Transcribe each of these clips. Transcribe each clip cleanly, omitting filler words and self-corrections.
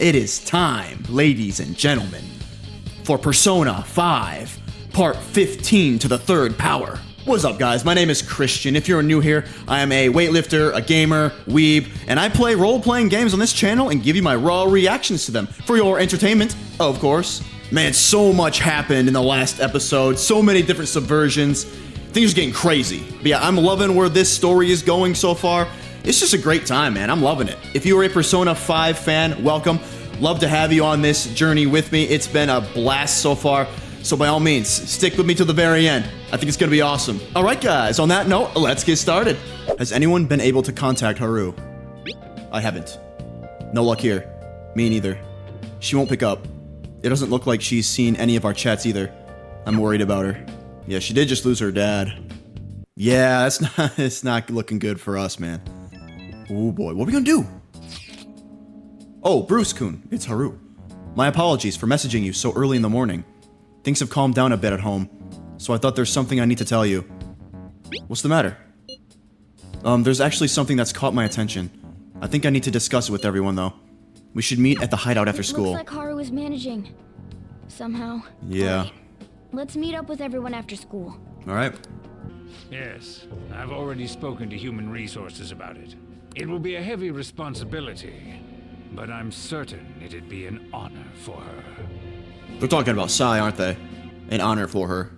It is time, ladies and gentlemen, for Persona 5, Part 15 to the Third Power. What's up, guys? My name is Christian. If you're new here, I am a weightlifter, a gamer, weeb, and I play role-playing games on this channel and give you my raw reactions to them for your entertainment, of course. Man, so much happened in the last episode, so many different subversions. Things are getting crazy. But yeah, I'm loving where this story is going so far. It's just a great time, man. I'm loving it. If you are a Persona 5 fan, welcome. Love to have you on this journey with me. It's been a blast so far. So by all means, stick with me till the very end. I think it's gonna be awesome. All right, guys, on that note, let's get started. Has anyone been able to contact Haru? I haven't. No luck here. Me neither. She won't pick up. It doesn't look like she's seen any of our chats either. I'm worried about her. Yeah, she did just lose her dad. Yeah, it's not looking good for us, man. Oh boy, what are we gonna do? Oh, Bruce-kun, it's Haru. My apologies for messaging you so early in the morning. Things have calmed down a bit at home, so I thought there's something I need to tell you. What's the matter? There's actually something that's caught my attention. I think I need to discuss it with everyone, though. We should meet at the hideout after school. Looks like Haru is managing. Somehow. Yeah. Right. Let's meet up with everyone after school. Alright. Yes, I've already spoken to Human Resources about it. It will be a heavy responsibility, but I'm certain it'd be an honor for her. They're talking about Sai, aren't they? An honor for her.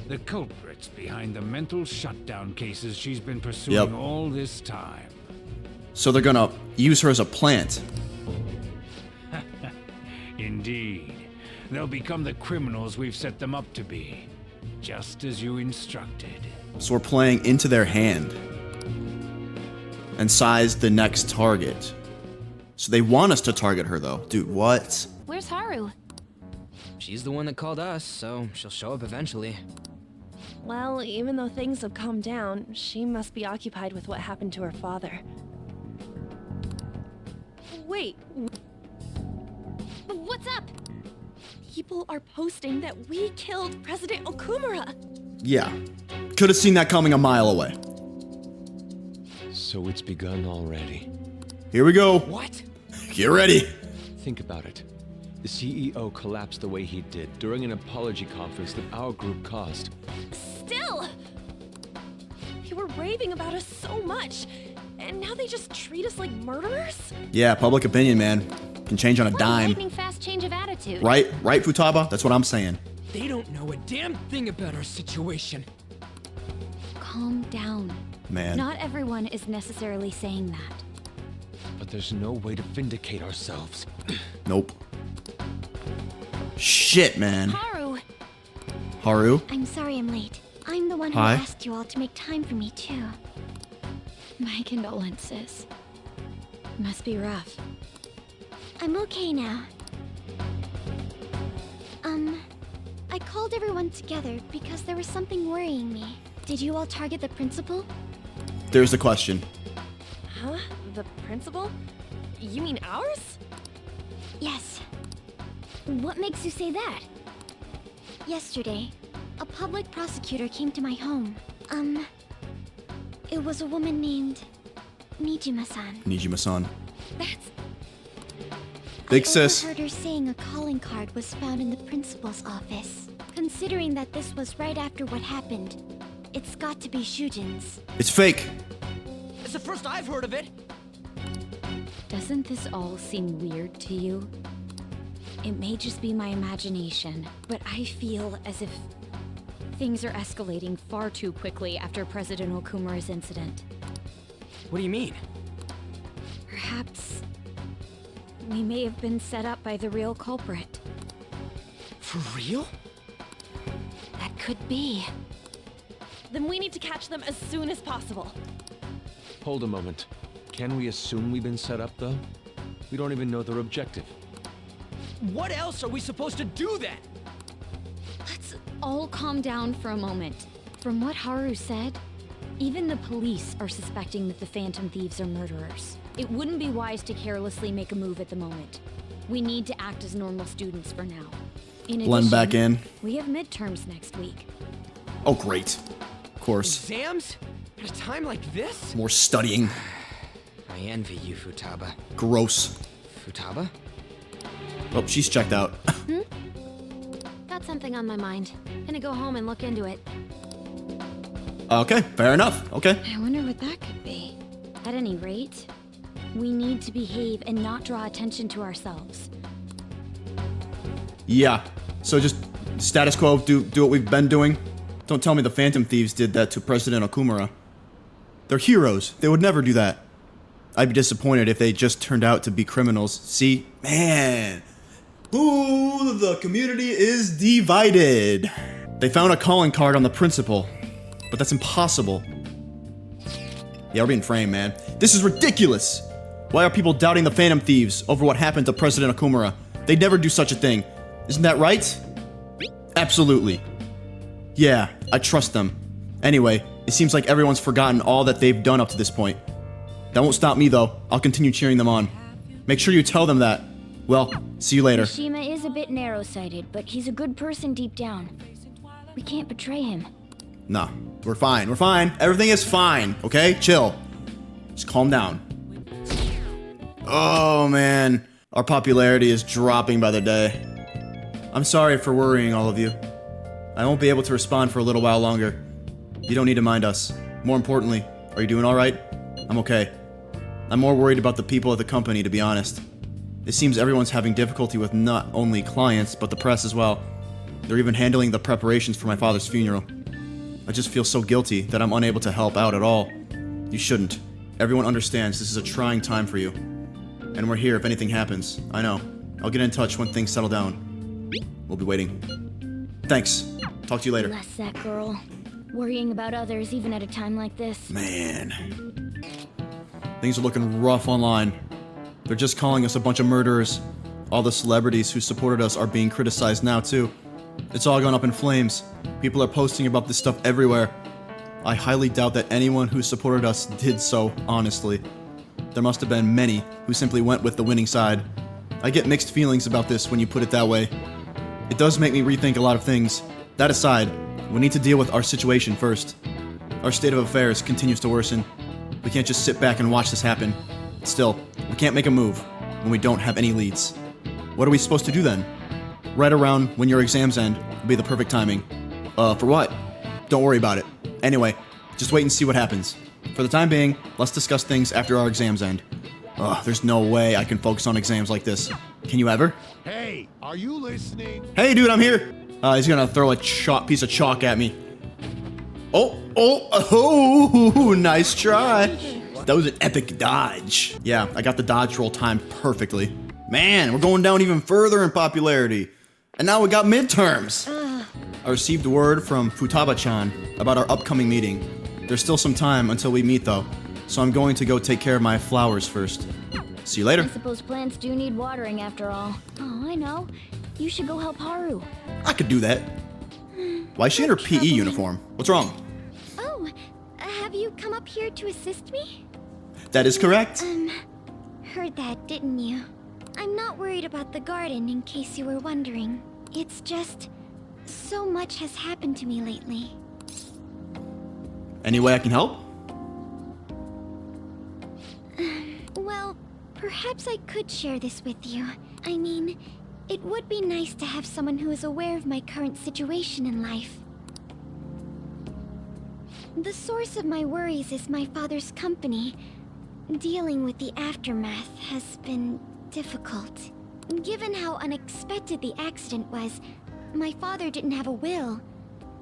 The culprits behind the mental shutdown cases she's been pursuing Yep. all this time. So they're gonna use her as a plant. Indeed. They'll become the criminals we've set them up to be, just as you instructed. So we're playing into their hand. And Sai's the next target. So they want us to target her, though. Dude, what? Where's Haru? She's the one that called us, so she'll show up eventually. Well, even though things have calmed down, she must be occupied with what happened to her father. Wait, What's up? people are posting that we killed President Okumura! Yeah. Could have seen that coming a mile away. So it's begun already. Here we go. What? Get ready. Think about it. The CEO collapsed the way he did during an apology conference that our group caused. Still! They were raving about us so much, and now they just treat us like murderers? Yeah, public opinion, man. Can change on a What a dime. lightning fast change of attitude. Right, Futaba? That's what I'm saying. They don't know a damn thing about our situation. Calm down. Man. Not everyone is necessarily saying that. But there's no way to vindicate ourselves. Nope. Shit, man. Haru! Haru? I'm sorry I'm late. I'm the one who Hi. asked you all to make time for me, too. My condolences. Must be rough. I'm okay now. I called everyone together because there was something worrying me. Did you all target the principal? There's the question. Huh? The principal? You mean ours? Yes. What makes you say that? Yesterday, a public prosecutor came to my home. It was a woman named Nijima-san. Nijima-san. That's... Big I sis. overheard her saying a calling card was found in the principal's office. Considering that this was right after what happened, it's got to be Shujin's. It's fake. It's the first I've heard of it. Doesn't this all seem weird to you? It may just be my imagination, but I feel as if things are escalating far too quickly after President Okumura's incident. What do you mean? Perhaps we may have been set up by the real culprit. For real? That could be. Then we need to catch them as soon as possible. Hold a moment. Can we assume we've been set up, though? We don't even know their objective. What else are we supposed to do then? Let's all calm down for a moment. From what Haru said, even the police are suspecting that the Phantom Thieves are murderers. It wouldn't be wise to carelessly make a move at the moment. We need to act as normal students for now. In Blend addition, back in. we have midterms next week. Oh, great. Of course. Exams? At a time like this? More studying. I envy you, Futaba. Gross. Futaba? Oh, she's checked out. Got something on my mind. Gonna go home and look into it. Okay, fair enough. Okay. I wonder what that could be. At any rate, we need to behave and not draw attention to ourselves. Yeah. So just status quo, do what we've been doing. Don't tell me the Phantom Thieves did that to President Okumura. They're heroes. They would never do that. I'd be disappointed if they just turned out to be criminals. See? Man. Ooh, the community is divided. They found a calling card on the principal, but that's impossible. Yeah, we're being framed, man. This is ridiculous. Why are people doubting the Phantom Thieves over what happened to President Okumura? They'd never do such a thing. Isn't that right? Absolutely. Yeah, I trust them. Anyway, it seems like everyone's forgotten all that they've done up to this point. That won't stop me, though. I'll continue cheering them on. Make sure you tell them that. Well, see you later. Shima is a bit narrow-sighted, but he's a good person deep down. We can't betray him. Nah, we're fine. We're fine. Everything is fine, okay? Chill. Just calm down. Oh, man. Our popularity is dropping by the day. I'm sorry for worrying all of you. I won't be able to respond for a little while longer. You don't need to mind us. More importantly, are you doing alright? I'm okay. I'm more worried about the people at the company, to be honest. It seems everyone's having difficulty with not only clients, but the press as well. They're even handling the preparations for my father's funeral. I just feel so guilty that I'm unable to help out at all. You shouldn't. Everyone understands this is a trying time for you. And we're here if anything happens. I know. I'll get in touch when things settle down. We'll be waiting. Thanks. Talk to you later. Bless that girl. Worrying about others even at a time like this. Man. Things are looking rough online. They're just calling us a bunch of murderers. All the celebrities who supported us are being criticized now, too. It's all gone up in flames. People are posting about this stuff everywhere. I highly doubt that anyone who supported us did so, honestly. There must have been many who simply went with the winning side. I get mixed feelings about this when you put it that way. It does make me rethink a lot of things. That aside, we need to deal with our situation first. Our state of affairs continues to worsen. We can't just sit back and watch this happen. Still, we can't make a move when we don't have any leads. What are we supposed to do then? Right around when your exams end will be the perfect timing. For what? Don't worry about it. Anyway, just wait and see what happens. For the time being, let's discuss things after our exams end. There's no way I can focus on exams like this. Can you ever? Hey, are you listening? Hey, dude, I'm here. He's gonna throw a piece of chalk at me. Oh, nice try. That was an epic dodge. Yeah, I got the dodge roll timed perfectly. Man, we're going down even further in popularity. And now we got midterms. I received word from Futaba-chan about our upcoming meeting. There's still some time until we meet, though, so I'm going to go take care of my flowers first. See you later. I suppose plants do need watering after all. Oh, I know. You should go help Haru. I could do that. Why is she in her PE uniform? What's wrong? Oh, have you come up here to assist me? That is correct. Heard that, didn't you? I'm not worried about the garden, in case you were wondering. It's just... so much has happened to me lately. Any way I can help? Well, perhaps I could share this with you. I mean, it would be nice to have someone who is aware of my current situation in life. The source of my worries is my father's company. Dealing with the aftermath has been difficult. Given how unexpected the accident was, my father didn't have a will.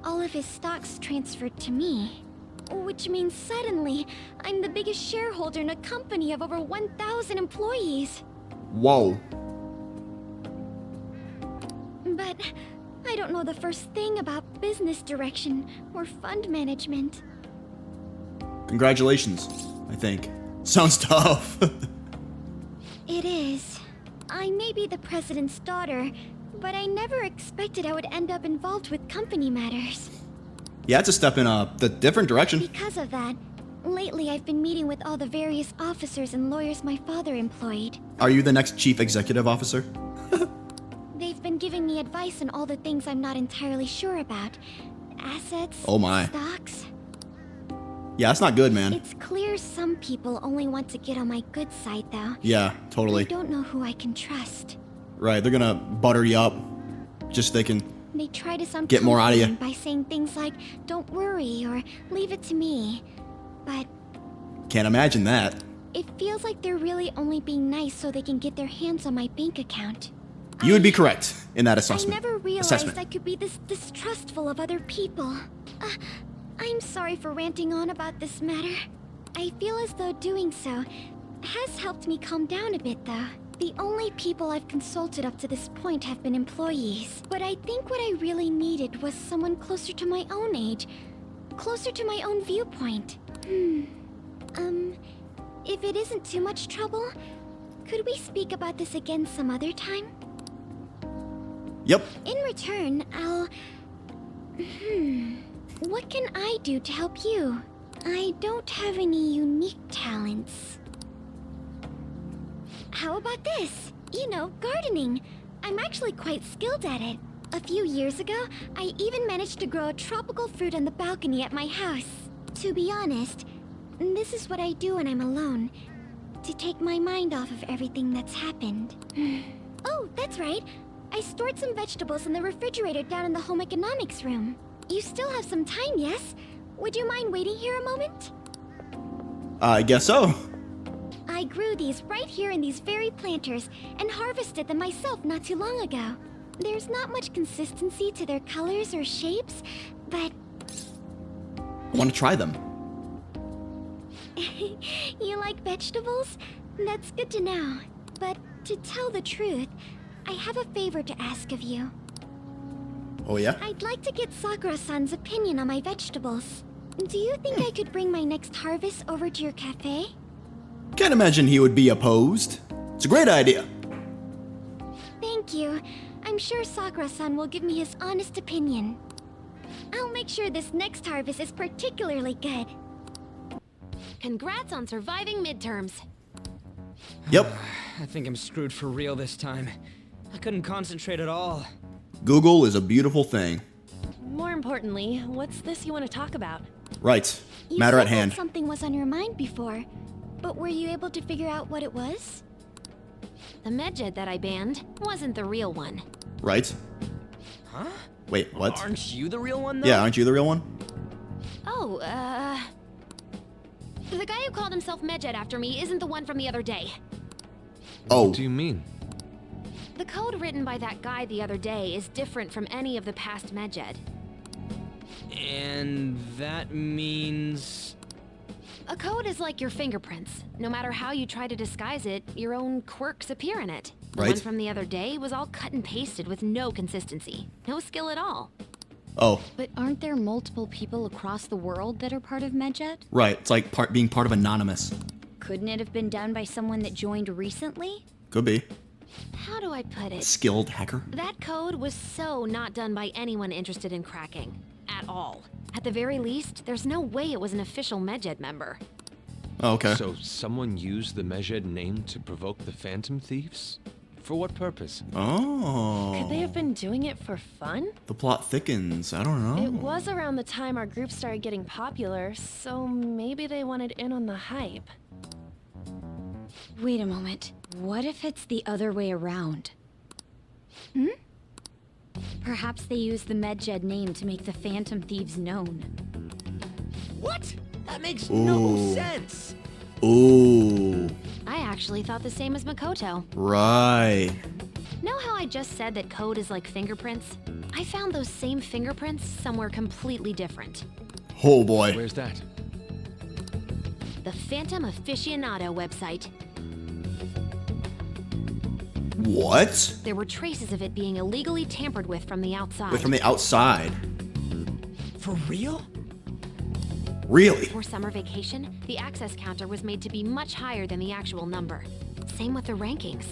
All of his stocks transferred to me. Which means suddenly, I'm the biggest shareholder in a company of over 1,000 employees. Whoa. But I don't know the first thing about business direction or fund management. Congratulations, I think. Sounds tough. It is. I may be the president's daughter, but I never expected I would end up involved with company matters. Yeah, it's a step in the different direction. Because of that, lately I've been meeting with all the various officers and lawyers my father employed. Are you the next chief executive officer? They've been giving me advice on all the things I'm not entirely sure about. Assets, Oh my. stocks. Yeah, that's not good, man. It's clear some people only want to get on my good side, though. Yeah, I totally. don't know who I can trust. Right, they're gonna butter you up. Just so they can... They try to sound Get more out of comforting ya. by saying things like, "Don't worry," or "Leave it to me." But Can't imagine that. it feels like they're really only being nice so they can get their hands on my bank account. You would be correct in that I assessment. never realized assessment. I could be this distrustful of other people. I'm sorry for ranting on about this matter. I feel as though doing so has helped me calm down a bit, though. The only people I've consulted up to this point have been employees. But I think what I really needed was someone closer to my own age. Closer to my own viewpoint. If it isn't too much trouble, could we speak about this again some other time? Yep. In return, I'll... What can I do to help you? I don't have any unique talents. How about this? You know, gardening. I'm actually quite skilled at it. A few years ago, I even managed to grow a tropical fruit on the balcony at my house. To be honest, this is what I do when I'm alone. To take my mind off of everything that's happened. Oh, that's right. I stored some vegetables in the refrigerator down in the home economics room. You still have some time, yes? Would you mind waiting here a moment? I guess so. I grew these right here in these very planters and harvested them myself not too long ago. There's not much consistency to their colors or shapes, but I want to try them. you like vegetables? That's good to know. But to tell the truth, I have a favor to ask of you. Oh, yeah? I'd like to get Sakura-san's opinion on my vegetables. Do you think I could bring my next harvest over to your cafe? Can't imagine he would be opposed. It's a great idea. Thank you. I'm sure Sakura-san will give me his honest opinion. I'll make sure this next harvest is particularly good. Congrats on surviving midterms. Yep. I think I'm screwed for real this time. I couldn't concentrate at all. Google is a beautiful thing. More importantly, what's this you want to talk about? Right. You Matter said at hand. that something was on your mind before, but were you able to figure out what it was? The medjed that I banned wasn't the real one. Right? Huh? Wait, what? Aren't you the real one, though? Yeah, aren't you the real one? Oh, the guy who called himself Medjed after me isn't the one from the other day. Oh. What do you mean? The code written by that guy the other day is different from any of the past Medjed. And that means... A code is like your fingerprints. No matter how you try to disguise it, your own quirks appear in it. The Right. one from the other day was all cut and pasted with no consistency. No skill at all. Oh, But aren't there multiple people across the world that are part of Medjed? right. It's like being part of Anonymous. Couldn't it have been done by someone that joined recently? Could be. How do I put it? Skilled hacker. That code was so not done by anyone interested in cracking. At all. At the very least, there's no way it was an official Medjed member. Oh, okay. So someone used the Medjed name to provoke the Phantom Thieves? For what purpose? Oh. Could they have been doing it for fun? The plot thickens. I don't know. It was around the time our group started getting popular, so maybe they wanted in on the hype. Wait a moment. What if it's the other way around? Perhaps they used the Medjed name to make the Phantom Thieves known. What? That makes Ooh. no sense. Ooh. I actually thought the same as Makoto. Right. Know how I just said that code is like fingerprints? I found those same fingerprints somewhere completely different. Oh boy. Where's that? The Phantom Aficionado website. What? There were traces of it being illegally tampered with from the outside. Wait, from the outside. For real? Really? For summer vacation, the access counter was made to be much higher than the actual number. Same with the rankings.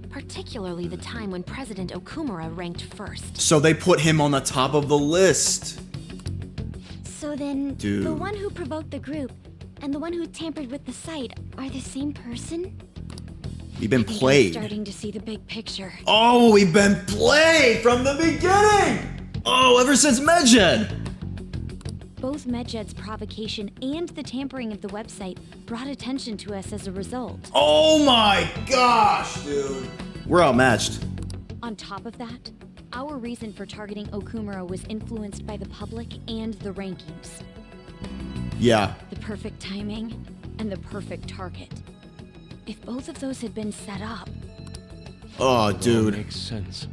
Particularly the time when President Okumura ranked first. So they put him on the top of the list. So then, Dude. the one who provoked the group and the one who tampered with the site are the same person? We've been I think I'm played. starting to see the big picture. Oh, we've been played from the beginning. Oh, ever since Medjed. Both Medjed's provocation and the tampering of the website brought attention to us as a result. Oh my gosh, dude. We're outmatched. On top of that, our reason for targeting Okumura was influenced by the public and the rankings. Yeah. The perfect timing and the perfect target. If both of those had been set up... Oh, dude. Makes sense.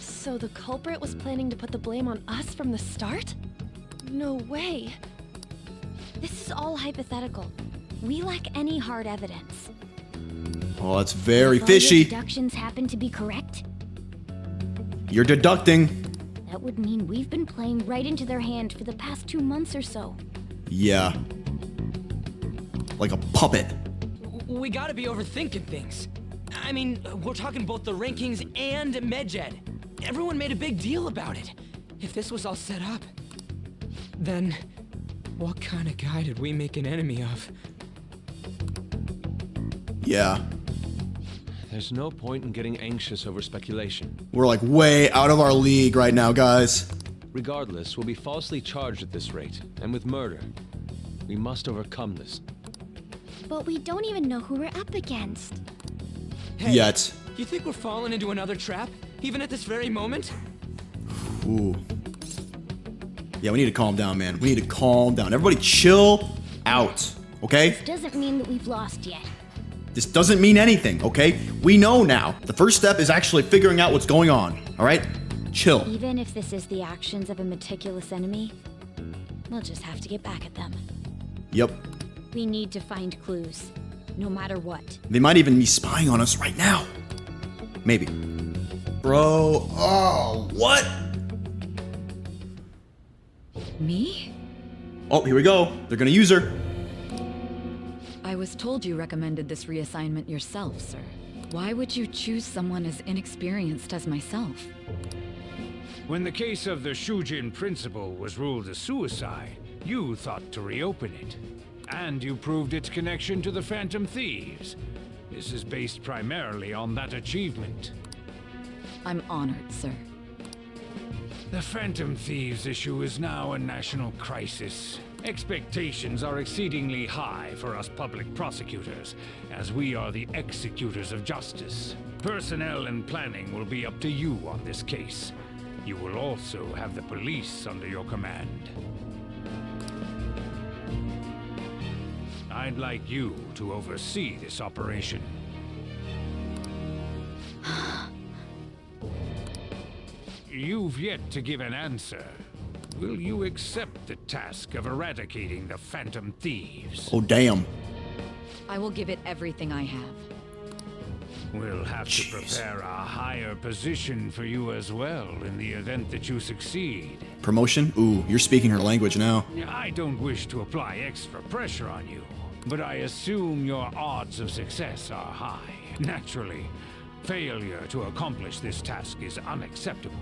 So the culprit was planning to put the blame on us from the start? No way. This is all hypothetical. We lack any hard evidence. Oh, that's very If all your fishy. deductions happen to be correct, You're deducting. that would mean we've been playing right into their hand for the past 2 months or so. Yeah. Like a puppet. We gotta be overthinking things. I mean, we're talking both the rankings and Medjed. Everyone made a big deal about it. If this was all set up, then what kind of guy did we make an enemy of? Yeah. There's no point in getting anxious over speculation. We're like way out of our league right now, guys. Regardless, we'll be falsely charged at this rate, and with murder. We must overcome this. But we don't even know who we're up against. Hey, Yet. you think we're falling into another trap, even at this very moment? Ooh. Yeah, we need to calm down, man. We need to calm down. Everybody chill out, okay? Doesn't mean that we've lost yet. This doesn't mean anything, okay? We know now. The first step is actually figuring out what's going on, all right? Chill. Even if this is the actions of a meticulous enemy, we'll just have to get back at them. Yep. We need to find clues, no matter what. They might even be spying on us right now. Maybe. Bro, oh, what? Me? Oh, here we go. They're gonna use her. I was told you recommended this reassignment yourself, sir. Why would you choose someone as inexperienced as myself? When the case of the Shujin principal was ruled a suicide, you thought to reopen it. And you proved its connection to the Phantom Thieves. This is based primarily on that achievement. I'm honored, sir. The Phantom Thieves issue is now a national crisis. Expectations are exceedingly high for us public prosecutors, as we are the executors of justice. Personnel and planning will be up to you on this case. You will also have the police under your command. I'd like you to oversee this operation. You've yet to give an answer. Will you accept the task of eradicating the Phantom Thieves? Oh, damn. I will give it everything I have. We'll have to prepare a higher position for you as well in the event that you succeed. Promotion? Ooh, you're speaking her language now. I don't wish to apply extra pressure on you, but I assume your odds of success are high. Naturally, failure to accomplish this task is unacceptable.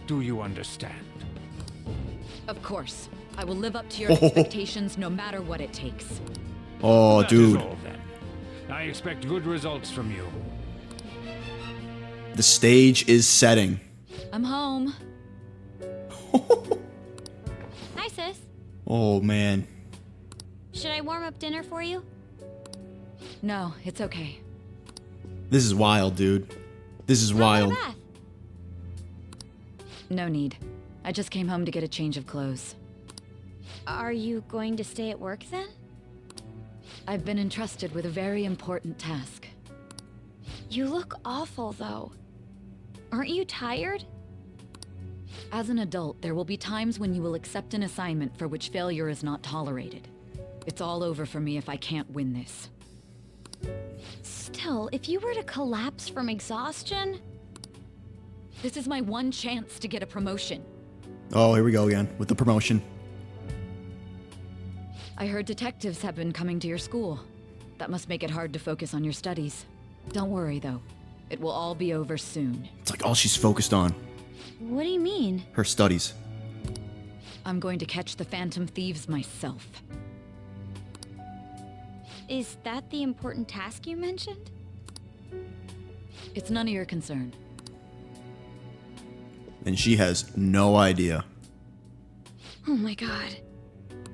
Do you understand? Of course. I will live up to your expectations no matter what it takes. Oh, That is dude. all, then. I expect good results from you. The stage is setting. I'm home. Hi, sis. Oh, man. Should I warm up dinner for you? No, it's okay. This is wild, dude. This is wild. How about a bath? No need. I just came home to get a change of clothes. Are you going to stay at work then? I've been entrusted with a very important task. You look awful, though. Aren't you tired? As an adult, there will be times when you will accept an assignment for which failure is not tolerated. It's all over for me if I can't win this. Still, if you were to collapse from exhaustion... This is my one chance to get a promotion. Oh, here we go again with the promotion. I heard detectives have been coming to your school. That must make it hard to focus on your studies. Don't worry, though. It will all be over soon. It's like all she's focused on. What do you mean? Her studies. I'm going to catch the Phantom Thieves myself. Is that the important task you mentioned? It's none of your concern. And she has no idea. Oh my god.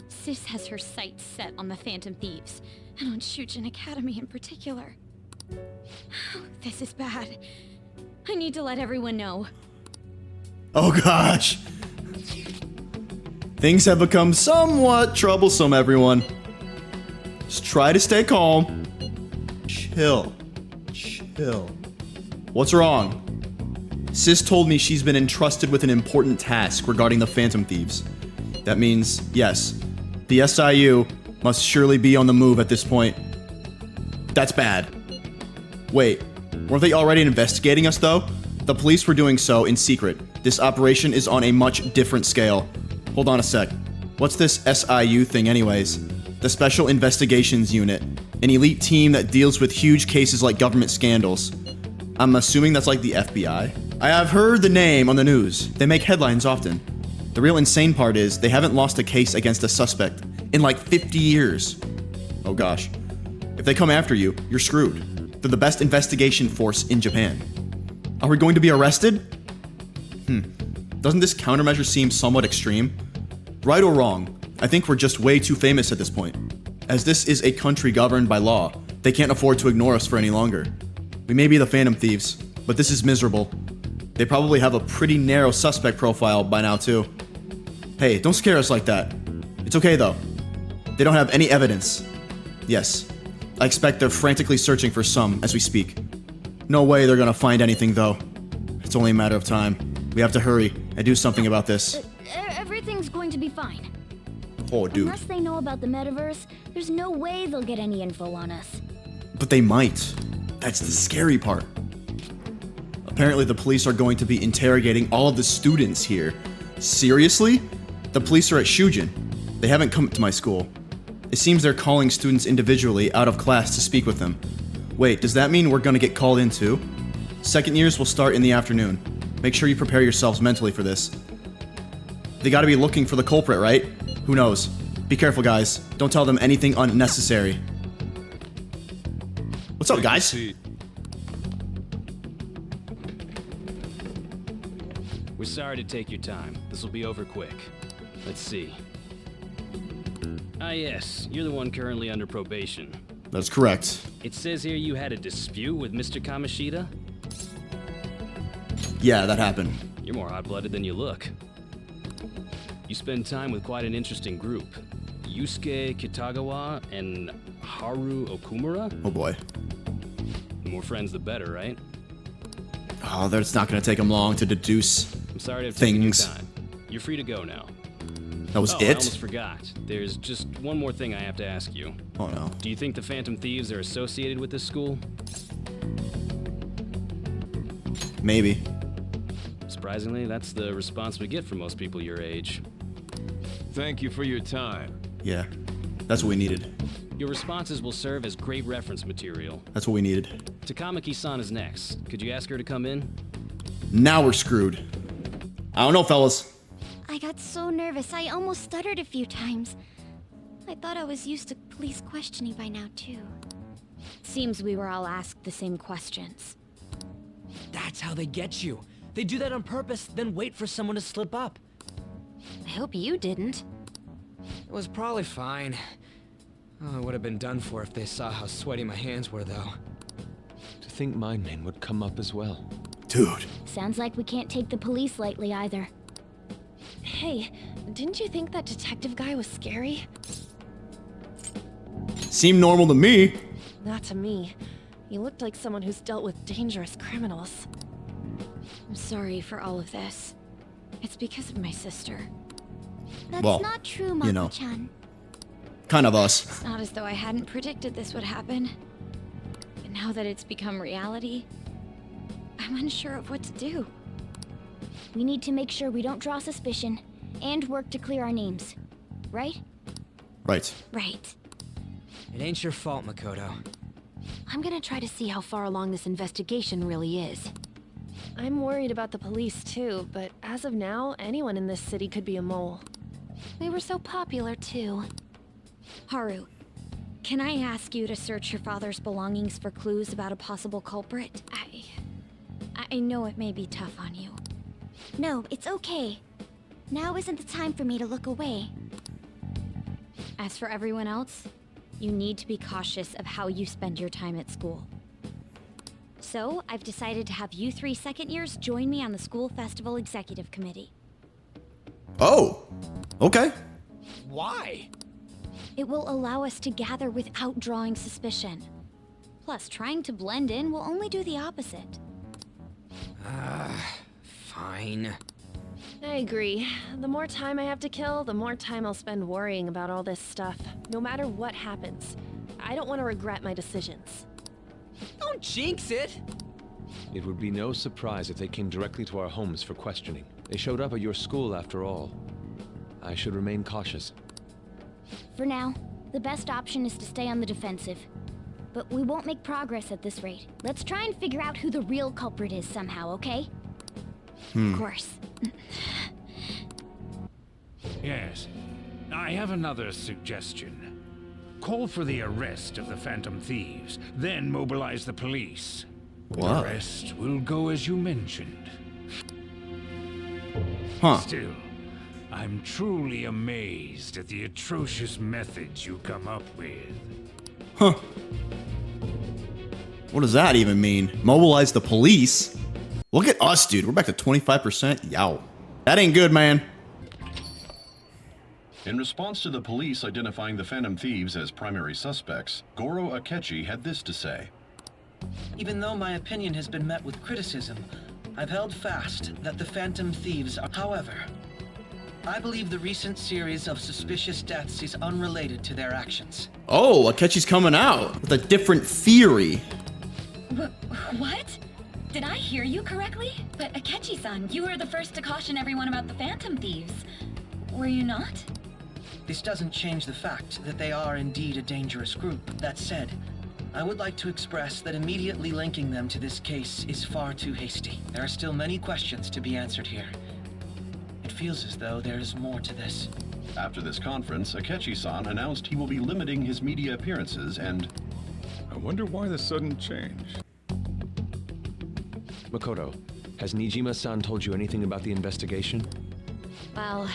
Sis has her sights set on the Phantom Thieves, and on Shujin Academy in particular. This is bad. I need to let everyone know. Oh gosh. Things have become somewhat troublesome, everyone. Just try to stay calm. Chill. Chill. What's wrong? Sis told me she's been entrusted with an important task regarding the Phantom Thieves. That means, yes, the SIU must surely be on the move at this point. That's bad. Wait, weren't they already investigating us though? The police were doing so in secret. This operation is on a much different scale. Hold on a sec. What's this SIU thing anyways? The Special Investigations Unit. An elite team that deals with huge cases like government scandals. I'm assuming that's like the FBI? I have heard the name on the news. They make headlines often. The real insane part is they haven't lost a case against a suspect in like 50 years. Oh gosh. If they come after you, you're screwed. They're the best investigation force in Japan. Are we going to be arrested? Doesn't this countermeasure seem somewhat extreme? Right or wrong, I think we're just way too famous at this point. As this is a country governed by law, they can't afford to ignore us for any longer. We may be the Phantom Thieves, but this is miserable. They probably have a pretty narrow suspect profile by now too. Hey, don't scare us like that. It's okay though. They don't have any evidence. Yes, I expect they're frantically searching for some as we speak. No way they're gonna find anything though. It's only a matter of time. We have to hurry and do something about this. Everything's going to be fine. Oh, dude. Unless they know about the metaverse, there's no way they'll get any info on us. But they might. That's the scary part. Apparently the police are going to be interrogating all of the students here. Seriously? The police are at Shujin. They haven't come to my school. It seems they're calling students individually out of class to speak with them. Wait, does that mean we're gonna get called in too? Second years will start in the afternoon. Make sure you prepare yourselves mentally for this. They gotta be looking for the culprit, right? Who knows? Be careful, guys. Don't tell them anything unnecessary. What's up, guys? We're sorry to take your time. This will be over quick. Let's see. Ah yes, you're the one currently under probation. That's correct. It says here you had a dispute with Mr. Kamoshida? Yeah, that happened. You're more hot-blooded than you look. You spend time with quite an interesting group. Yusuke Kitagawa and Haru Okumura? Oh boy. The more friends the better, right? Oh, that's not gonna take them long to deduce I'm sorry to have taken your things. time. You're free to go now. That was I it? almost forgot. There's just one more thing I have to ask you. Oh no. Do you think the Phantom Thieves are associated with this school? Maybe. Surprisingly, that's the response we get from most people your age. Thank you for your time. Yeah. That's what we needed. Your responses will serve as great reference material. That's what we needed. Takamaki-san is next. Could you ask her to come in? Now we're screwed. I don't know, fellas. I got so nervous, I almost stuttered a few times. I thought I was used to police questioning by now, too. Seems we were all asked the same questions. That's how they get you. They do that on purpose, then wait for someone to slip up. I hope you didn't. It was probably fine. Oh, it would have been done for if they saw how sweaty my hands were, though. To think my name would come up as well. Dude. Sounds like we can't take the police lightly either. Hey, didn't you think that detective guy was scary? Seemed normal to me. Not to me. He looked like someone who's dealt with dangerous criminals. I'm sorry for all of this. It's because of my sister. That's Well, not true, you know. Mako-chan. Kind of us. It's not as though I hadn't predicted this would happen. But now that it's become reality, I'm unsure of what to do. We need to make sure we don't draw suspicion, and work to clear our names. Right? Right. Right. It ain't your fault, Makoto. I'm gonna try to see how far along this investigation really is. I'm worried about the police too, but as of now, anyone in this city could be a mole. We were so popular too. Haru, can I ask you to search your father's belongings for clues about a possible culprit? I know it may be tough on you. No, it's okay. Now isn't the time for me to look away. As for everyone else, you need to be cautious of how you spend your time at school. So, I've decided to have you three second years join me on the school festival executive committee. Oh, okay. Why? It will allow us to gather without drawing suspicion. Plus, trying to blend in will only do the opposite. Fine. I agree. The more time I have to kill, the more time I'll spend worrying about all this stuff. No matter what happens. I don't want to regret my decisions. Don't jinx it! It would be no surprise if they came directly to our homes for questioning. They showed up at your school after all. I should remain cautious. For now, the best option is to stay on the defensive. But we won't make progress at this rate. Let's try and figure out who the real culprit is somehow, okay? Of course. Yes. I have another suggestion. Call for the arrest of the Phantom Thieves, then mobilize the police. Wow. The rest will go as you mentioned. Huh. Still, I'm truly amazed at the atrocious methods you come up with. Huh. What does that even mean? Mobilize the police? Look at us, dude. We're back to 25%. Yow. That ain't good, man. In response to the police identifying the Phantom Thieves as primary suspects, Goro Akechi had this to say. Even though my opinion has been met with criticism, I've held fast that the Phantom Thieves are... However, I believe the recent series of suspicious deaths is unrelated to their actions. Oh, Akechi's coming out with a different theory. What? Did I hear you correctly? But Akechi-san, you were the first to caution everyone about the Phantom Thieves. Were you not? This doesn't change the fact that they are indeed a dangerous group. That said, I would like to express that immediately linking them to this case is far too hasty. There are still many questions to be answered here. It feels as though there is more to this. After this conference, Akechi-san announced he will be limiting his media appearances and... I wonder why the sudden change. Makoto, has Nijima-san told you anything about the investigation? Well,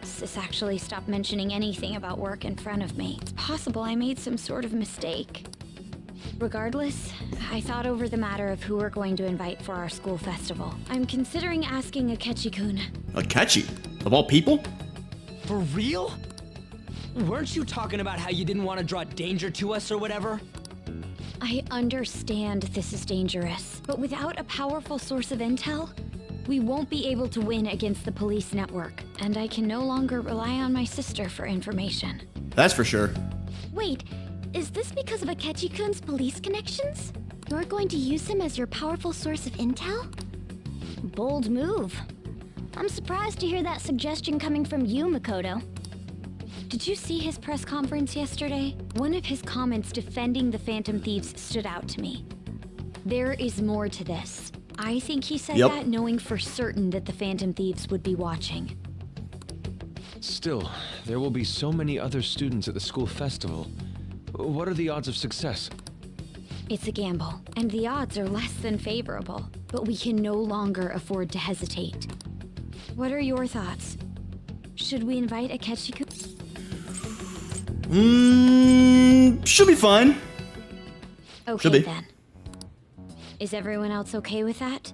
Sis actually stopped mentioning anything about work in front of me. It's possible I made some sort of mistake. Regardless, I thought over the matter of who we're going to invite for our school festival. I'm considering asking Akechi-kun. Akechi? Of all people? For real? Weren't you talking about how you didn't want to draw danger to us or whatever? I understand this is dangerous, but without a powerful source of intel, we won't be able to win against the police network, and I can no longer rely on my sister for information. That's for sure. Wait, is this because of Akechi-kun's police connections? You're going to use him as your powerful source of intel? Bold move. I'm surprised to hear that suggestion coming from you, Makoto. Did you see his press conference yesterday? One of his comments defending the Phantom Thieves stood out to me. There is more to this. I think he said that knowing for certain that the Phantom Thieves would be watching. Still, there will be so many other students at the school festival. What are the odds of success? It's a gamble, and the odds are less than favorable, but we can no longer afford to hesitate. What are your thoughts? Should we invite Akechi-kun? Should be fine. Okay then. Is everyone else okay with that?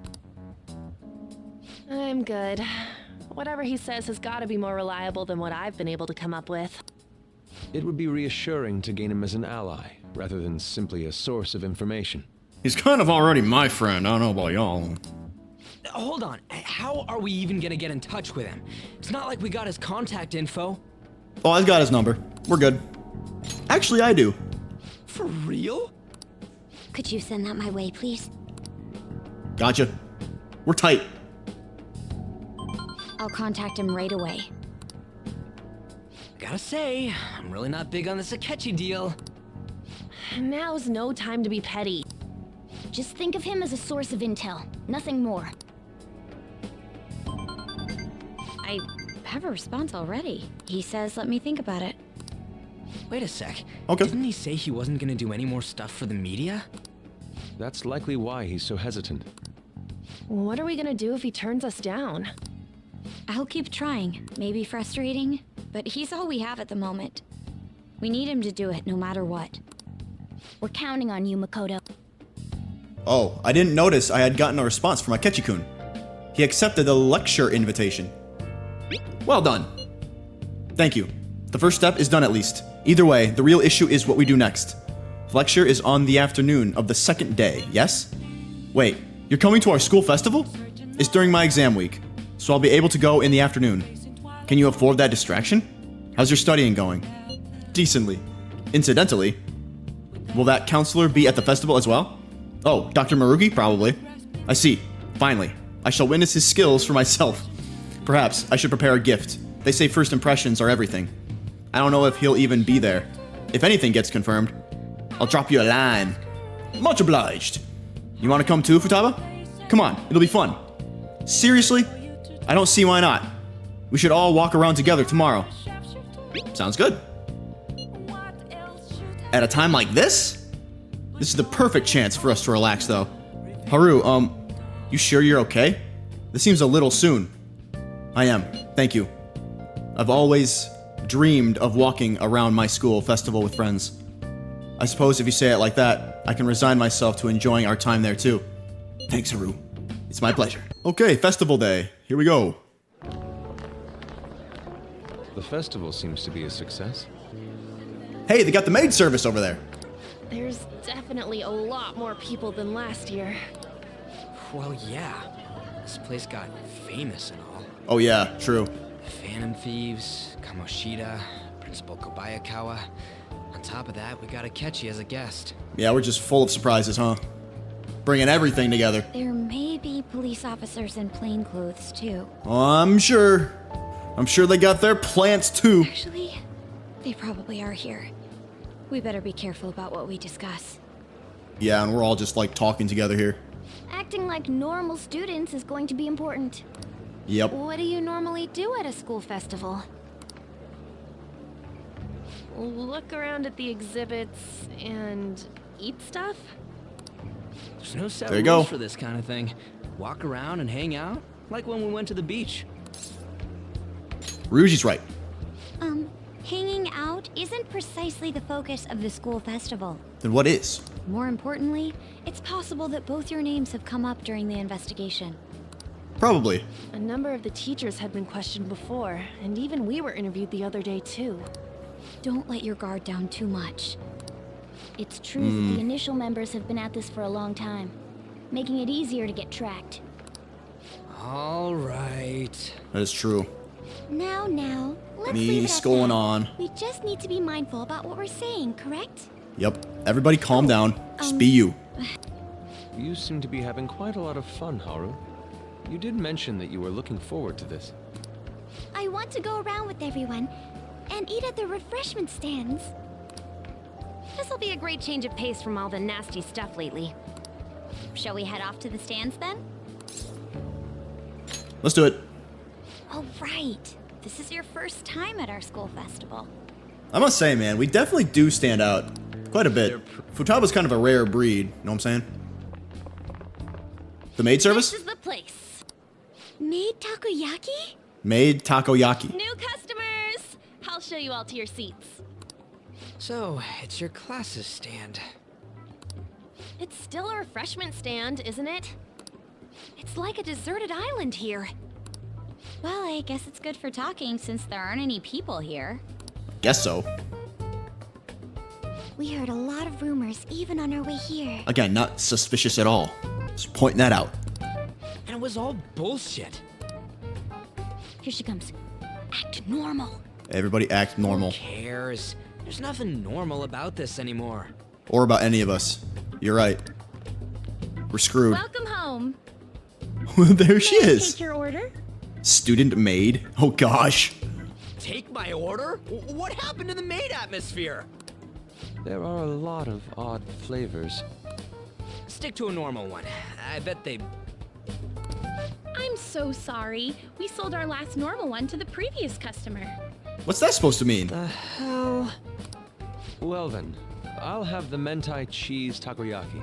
I'm good. Whatever he says has got to be more reliable than what I've been able to come up with. It would be reassuring to gain him as an ally, rather than simply a source of information. He's kind of already my friend. I don't know about y'all. Hold on. How are we even gonna get in touch with him? It's not like we got his contact info. Oh, I've got his number. We're good. Actually, I do. For real? Could you send that my way, please? Gotcha. We're tight. I'll contact him right away. Gotta say, I'm really not big on this Akechi deal. Now's no time to be petty. Just think of him as a source of intel, nothing more. I have a response already. He says let me think about it. Wait a sec. Okay. Didn't he say he wasn't gonna do any more stuff for the media? That's likely why he's so hesitant. What are we gonna do if he turns us down? I'll keep trying. Maybe frustrating, but he's all we have at the moment. We need him to do it no matter what. We're counting on you, Makoto. Oh, I didn't notice I had gotten a response from Akechi-kun. He accepted the lecture invitation. Well done. Thank you. The first step is done at least. Either way, the real issue is what we do next. The lecture is on the afternoon of the second day, yes? Wait, you're coming to our school festival? It's during my exam week, so I'll be able to go in the afternoon. Can you afford that distraction? How's your studying going? Decently. Incidentally, will that counselor be at the festival as well? Oh, Dr. Marugi? Probably. I see. Finally. I shall witness his skills for myself. Perhaps I should prepare a gift. They say first impressions are everything. I don't know if he'll even be there. If anything gets confirmed, I'll drop you a line. Much obliged. You want to come too, Futaba? Come on, it'll be fun. Seriously? I don't see why not. We should all walk around together tomorrow. Sounds good. At a time like this? This is the perfect chance for us to relax, though. Haru, you sure you're okay? This seems a little soon. I am, thank you. I've always dreamed of walking around my school festival with friends. I suppose if you say it like that, I can resign myself to enjoying our time there too. Thanks, Haru. It's my pleasure. Okay, festival day. Here we go. The festival seems to be a success. Hey, they got the maid service over there. There's definitely a lot more people than last year. Well, yeah. This place got famous and all. Oh yeah, true. Phantom Thieves, Kamoshida, Principal Kobayakawa. On top of that, we got Akechi as a guest. Yeah, we're just full of surprises, huh? Bringing everything together. There may be police officers in plain clothes, too. I'm sure. I'm sure they got their plants, too. Actually, they probably are here. We better be careful about what we discuss. Yeah, and we're all just, like, talking together here. Acting like normal students is going to be important. Yep. What do you normally do at a school festival? Look around at the exhibits and eat stuff? There's no set There you rules go. for this kind of thing. Walk around and hang out, like when we went to the beach. Ryuji's right. Hanging out isn't precisely the focus of the school festival. Then what is? More importantly, it's possible that both your names have come up during the investigation. Probably. A number of the teachers had been questioned before, and even we were interviewed the other day too. Don't let your guard down too much. It's true that the initial members have been at this for a long time, making it easier to get tracked. All right. That is true. Now, let's leave it What's at going that. on? We just need to be mindful about what we're saying, correct? Yep. Everybody calm down. Just be you. You seem to be having quite a lot of fun, Haru. You did mention that you were looking forward to this. I want to go around with everyone and eat at the refreshment stands. This'll be a great change of pace from all the nasty stuff lately. Shall we head off to the stands then? Let's do it. Oh, right. This is your first time at our school festival. I must say, man, we definitely do stand out quite a bit. Futaba's kind of a rare breed, you know what I'm saying? The maid service? This is the place. Maid takoyaki? Maid takoyaki. New customers! I'll show you all to your seats. So, it's your classes stand. It's still a refreshment stand, isn't it? It's like a deserted island here. Well, I guess it's good for talking since there aren't any people here. Guess so. We heard a lot of rumors even on our way here. Again, not suspicious at all. Just pointing that out. And it was all bullshit. Here she comes. Act normal. Everybody act normal. Who cares? There's nothing normal about this anymore. Or about any of us. You're right. We're screwed. Welcome home. There she May I is. take your order? Student maid. Oh gosh. Take my order? What happened to the maid atmosphere? There are a lot of odd flavors. Stick to a normal one. I bet they... I'm so sorry. We sold our last normal one to the previous customer. What's that supposed to mean? The hell? Well then, I'll have the mentai cheese takoyaki.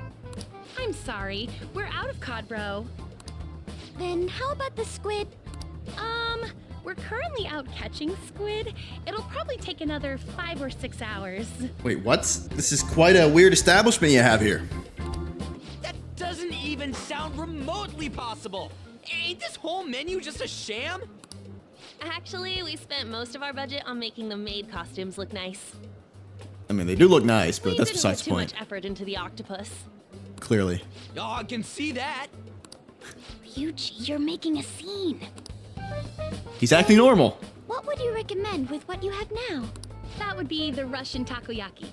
I'm sorry. We're out of cod, bro. Then how about the squid? We're currently out catching squid. It'll probably take another 5 or 6 hours. Wait, what? This is quite a weird establishment you have here. That doesn't even sound remotely possible. Ain't this whole menu just a sham? Actually, we spent most of our budget on making the maid costumes look nice. I mean, they do look nice, but We that's didn't put besides the too point. much effort into the octopus. Clearly. Oh, I can see that. Ryuji, you're making a scene. He's acting normal. What would you recommend with what you have now? That would be the Russian takoyaki.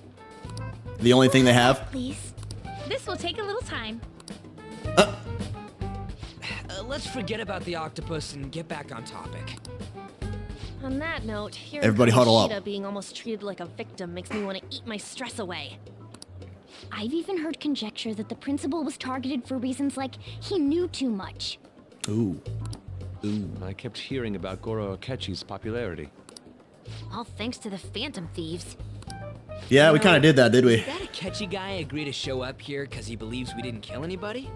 The only thing they have. Please. This will take a little time. Let's forget about the octopus and get back on topic. On that note, hearing Everybody huddle up. Kushida being almost treated like a victim makes me want to eat my stress away. I've even heard conjecture that the principal was targeted for reasons like he knew too much. Ooh. I kept hearing about Goro Akechi's popularity. All thanks to the Phantom Thieves. Yeah, we kind of did that, did we? Did that Akechi guy agree to show up here because he believes we didn't kill anybody?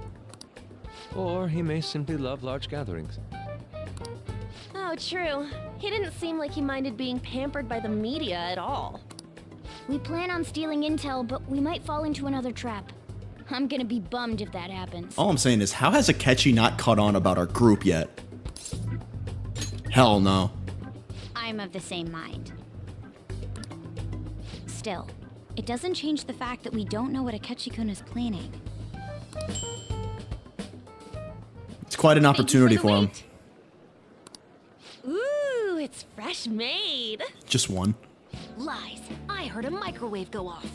Or he may simply love large gatherings. Oh, true. He didn't seem like he minded being pampered by the media at all. We plan on stealing intel, but we might fall into another trap. I'm gonna be bummed if that happens. All I'm saying is, how has Akechi not caught on about our group yet? Hell no. I'm of the same mind. Still, it doesn't change the fact that we don't know what Akechi-kun is planning. It's quite an opportunity for him. Ooh, it's fresh made. Just one. Lies. I heard a microwave go off.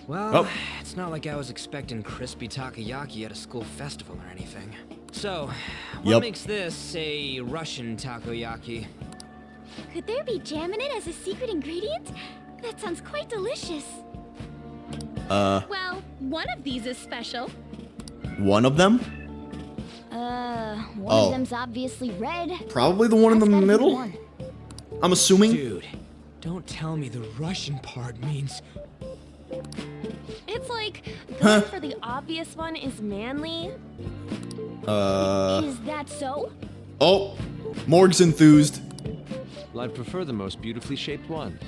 Well, Oh. it's not like I was expecting crispy takoyaki at a school festival or anything. So, what Yup. makes this a Russian takoyaki? Could there be jam in it as a secret ingredient? That sounds quite delicious. Well, one of these is special. One of them? One Oh. of them's obviously red. Probably the one in the That's gotta be middle? one. I'm assuming. Dude, don't tell me the Russian part means... It's like, going for the obvious one is manly. Is that so? Oh, Morg's enthused. Well, I'd prefer the most beautifully shaped one.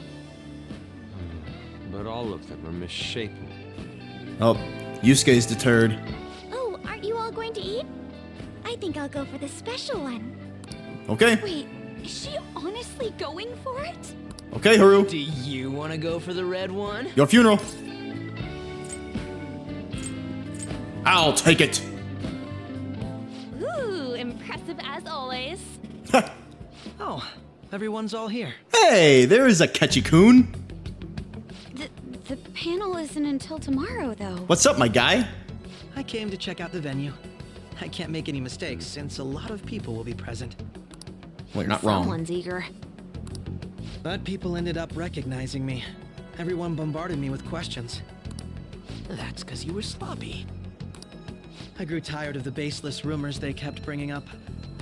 But all of them are misshapen. Oh, Yusuke's deterred. Oh, aren't you all going to eat? I think I'll go for the special one. Okay. Wait, is she honestly going for it? Okay, Haru. Do you want to go for the red one? Your funeral. I'll take it. Ooh, impressive as always. Oh, everyone's all here. Hey, there is Akechi-kun. The panel isn't until tomorrow, though. What's up, my guy? I came to check out the venue. I can't make any mistakes since a lot of people will be present. Well, you're not wrong. Someone's eager. But people ended up recognizing me. Everyone bombarded me with questions. That's because you were sloppy. I grew tired of the baseless rumors they kept bringing up,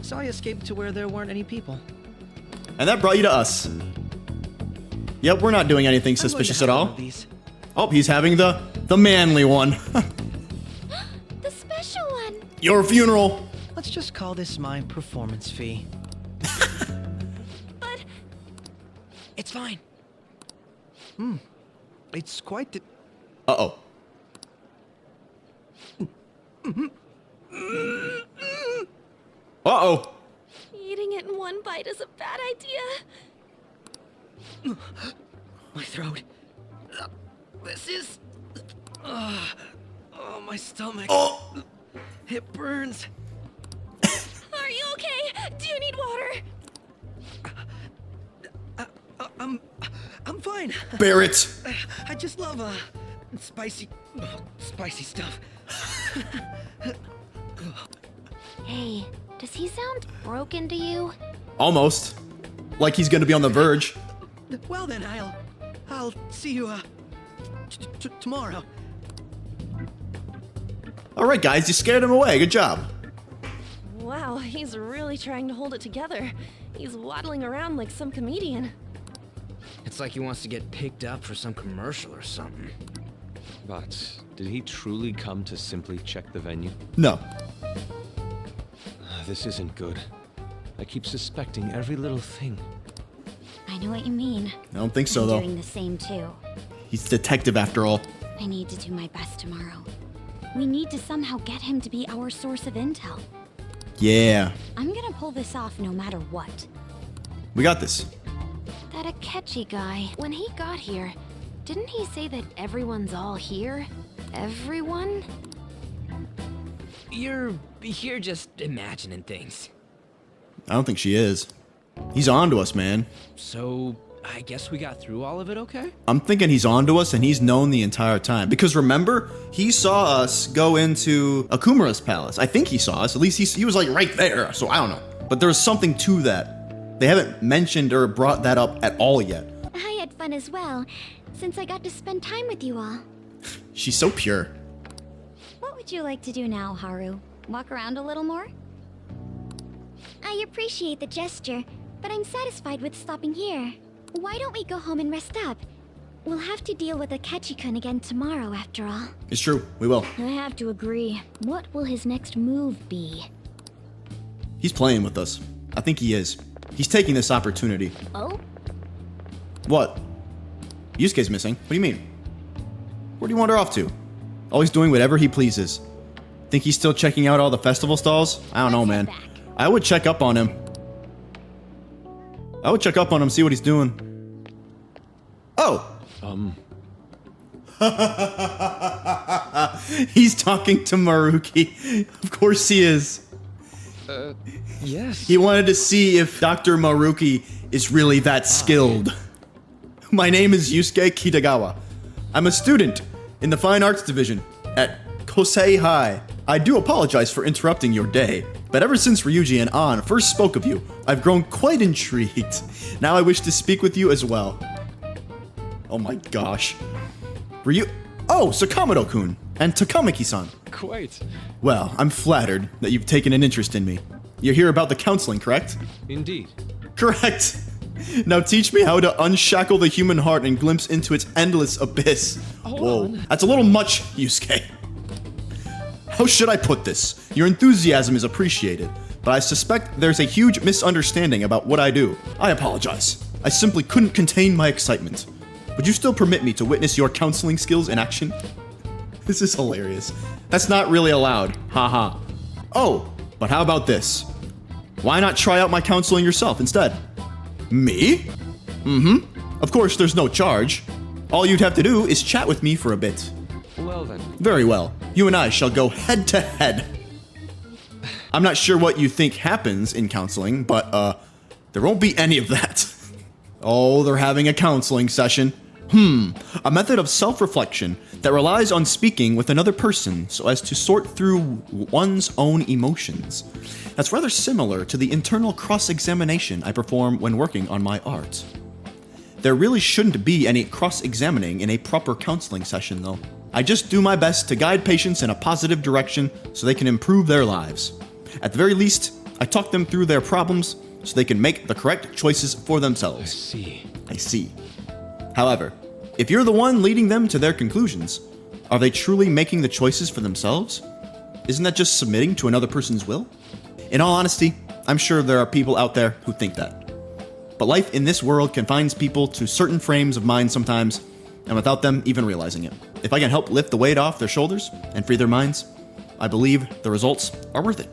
so I escaped to where there weren't any people. And that brought you to us. Yep, we're not doing anything suspicious at all. Oh, he's having the manly one. The special one. Your funeral. Let's just call this my performance fee. But It's fine. It's quite the... Uh-oh. Uh-oh. eating it in one bite is a bad idea. My throat. This is... oh, my stomach. Oh. It burns. Are you okay? Do you need water? I'm fine. Barrett. I just love, spicy stuff. Hey, does he sound broken to you? Almost. Like he's gonna be on the verge. Well then, I'll see you, tomorrow. Alright, guys, you scared him away. Good job. Wow, he's really trying to hold it together. He's waddling around like some comedian. It's like he wants to get picked up for some commercial or something. But did he truly come to simply check the venue? No. This isn't good. I keep suspecting every little thing. I know what you mean. I don't think so, I'm though. doing the same, too. He's a detective after all. I need to do my best tomorrow. We need to somehow get him to be our source of intel. Yeah. I'm gonna pull this off no matter what. We got this. That Akechi guy, when he got here, didn't he say that everyone's all here? Everyone? You're just imagining things. I don't think she is. He's on to us, man. So, I guess we got through all of it okay? I'm thinking he's on to us and he's known the entire time. Because remember, he saw us go into Okumura's palace. I think he saw us. At least he was like right there. So I don't know. But there's something to that. They haven't mentioned or brought that up at all yet. I had fun as well, since I got to spend time with you all. She's so pure. What would you like to do now, Haru? Walk around a little more? I appreciate the gesture, but I'm satisfied with stopping here. Why don't we go home and rest up? We'll have to deal with Akechi-kun again tomorrow, after all. It's true. We will. I have to agree. What will his next move be? He's playing with us. I think he is. He's taking this opportunity. Oh? What? Yusuke's missing. What do you mean? Where do you wander off to? Always doing whatever he pleases. Think he's still checking out all the festival stalls? I don't know, man. I would check up on him. See what he's doing. Oh! He's talking to Maruki. Of course he is. Yes. He wanted to see if Dr. Maruki is really that skilled. My name is Yusuke Kitagawa. I'm a student in the Fine Arts Division at Kosei High. I do apologize for interrupting your day, but ever since Ryuji and An first spoke of you, I've grown quite intrigued. Now I wish to speak with you as well. Oh my gosh. Oh, Sakamoto-kun and Takamaki-san. Quite. Well, I'm flattered that you've taken an interest in me. You're here about the counseling, correct? Indeed. Correct. Now teach me how to unshackle the human heart and glimpse into its endless abyss. Whoa, that's a little much, Yusuke. How should I put this? Your enthusiasm is appreciated, but I suspect there's a huge misunderstanding about what I do. I apologize. I simply couldn't contain my excitement. Would you still permit me to witness your counseling skills in action? This is hilarious. That's not really allowed. Haha. Oh, but how about this? Why not try out my counseling yourself instead? Me? Mm-hmm. Of course, there's no charge. All you'd have to do is chat with me for a bit. Well then. Very well. You and I shall go head to head. I'm not sure what you think happens in counseling, but, there won't be any of that. Oh, they're having a counseling session. A method of self-reflection that relies on speaking with another person so as to sort through one's own emotions. That's rather similar to the internal cross-examination I perform when working on my art. There really shouldn't be any cross-examining in a proper counseling session, though. I just do my best to guide patients in a positive direction so they can improve their lives. At the very least, I talk them through their problems so they can make the correct choices for themselves. I see. However, if you're the one leading them to their conclusions, are they truly making the choices for themselves? Isn't that just submitting to another person's will? In all honesty, I'm sure there are people out there who think that. But life in this world confines people to certain frames of mind sometimes, and without them even realizing it. If I can help lift the weight off their shoulders and free their minds, I believe the results are worth it.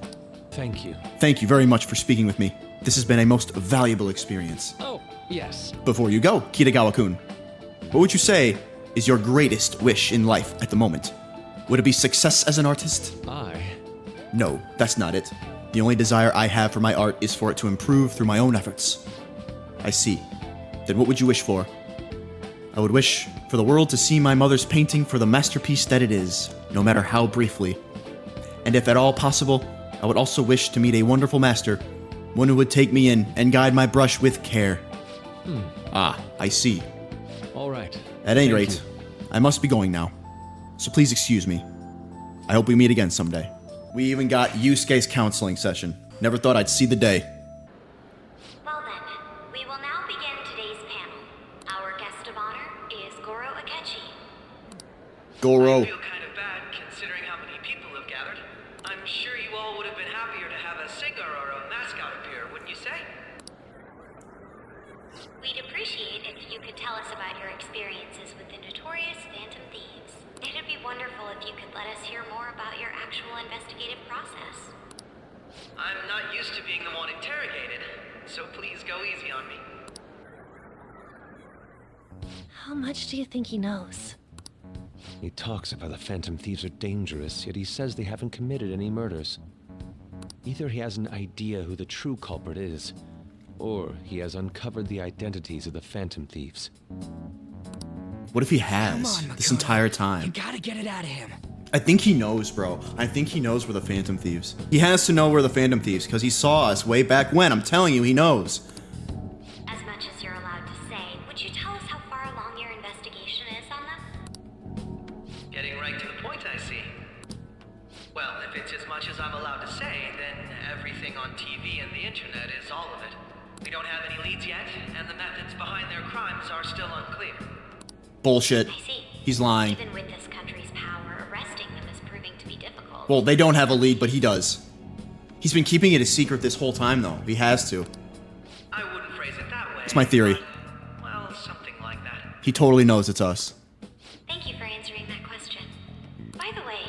Thank you. Thank you very much for speaking with me. This has been a most valuable experience. Oh, yes. Before you go, Kitagawa-kun, what would you say is your greatest wish in life at the moment? Would it be success as an artist? No, that's not it. The only desire I have for my art is for it to improve through my own efforts. I see. Then what would you wish for? I would wish for the world to see my mother's painting for the masterpiece that it is, no matter how briefly. And if at all possible, I would also wish to meet a wonderful master, one who would take me in and guide my brush with care. Ah, I see. All right. At any rate, I must be going now. So please excuse me. I hope we meet again someday. We even got Yusuke's counseling session. Never thought I'd see the day. Well then, we will now begin today's panel. Our guest of honor is Goro Akechi. Goro. I feel kind of bad considering how many people have gathered. I'm sure you all would have been happier to have a singer or a mascot appear, wouldn't you say? We'd appreciate if you could tell us about your experiences with the notorious Phantom Thieves. It'd be wonderful if you could let us hear more about your actual investigative process. I'm not used to being the one interrogated, so please go easy on me. How much do you think he knows? He talks about the Phantom Thieves are dangerous, yet he says they haven't committed any murders. Either he has an idea who the true culprit is, or he has uncovered the identities of the Phantom Thieves. What if he has this entire time? You gotta get it out of him. I think he knows, bro. I think he knows we're the Phantom Thieves. He has to know we're the Phantom Thieves because he saw us way back when. I'm telling you, he knows. As much as you're allowed to say, would you tell us how far along your investigation is on them? Getting right to the point, I see. Well, if it's as much as I'm allowed to say, then everything on TV and the internet is all of it. We don't have any leads yet, and the methods behind their crimes are still unclear. Bullshit. I see. He's lying. Even with this country's power, arresting them is proving to be difficult. Well, they don't have a lead, but he does. He's been keeping it a secret this whole time, though. He has to. I wouldn't phrase it that way. It's my theory. But, well, something like that. He totally knows it's us. Thank you for answering that question. By the way,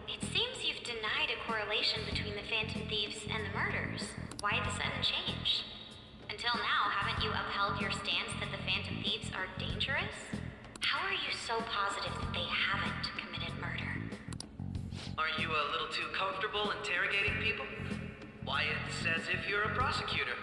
it seems you've denied a correlation between the Phantom Thieves and the murders. Why the sudden change? Until now, haven't you upheld your stance that the Phantom Thieves are dangerous? How are you so positive that they haven't committed murder? Aren't you a little too comfortable interrogating people? Why, it's as if you're a prosecutor.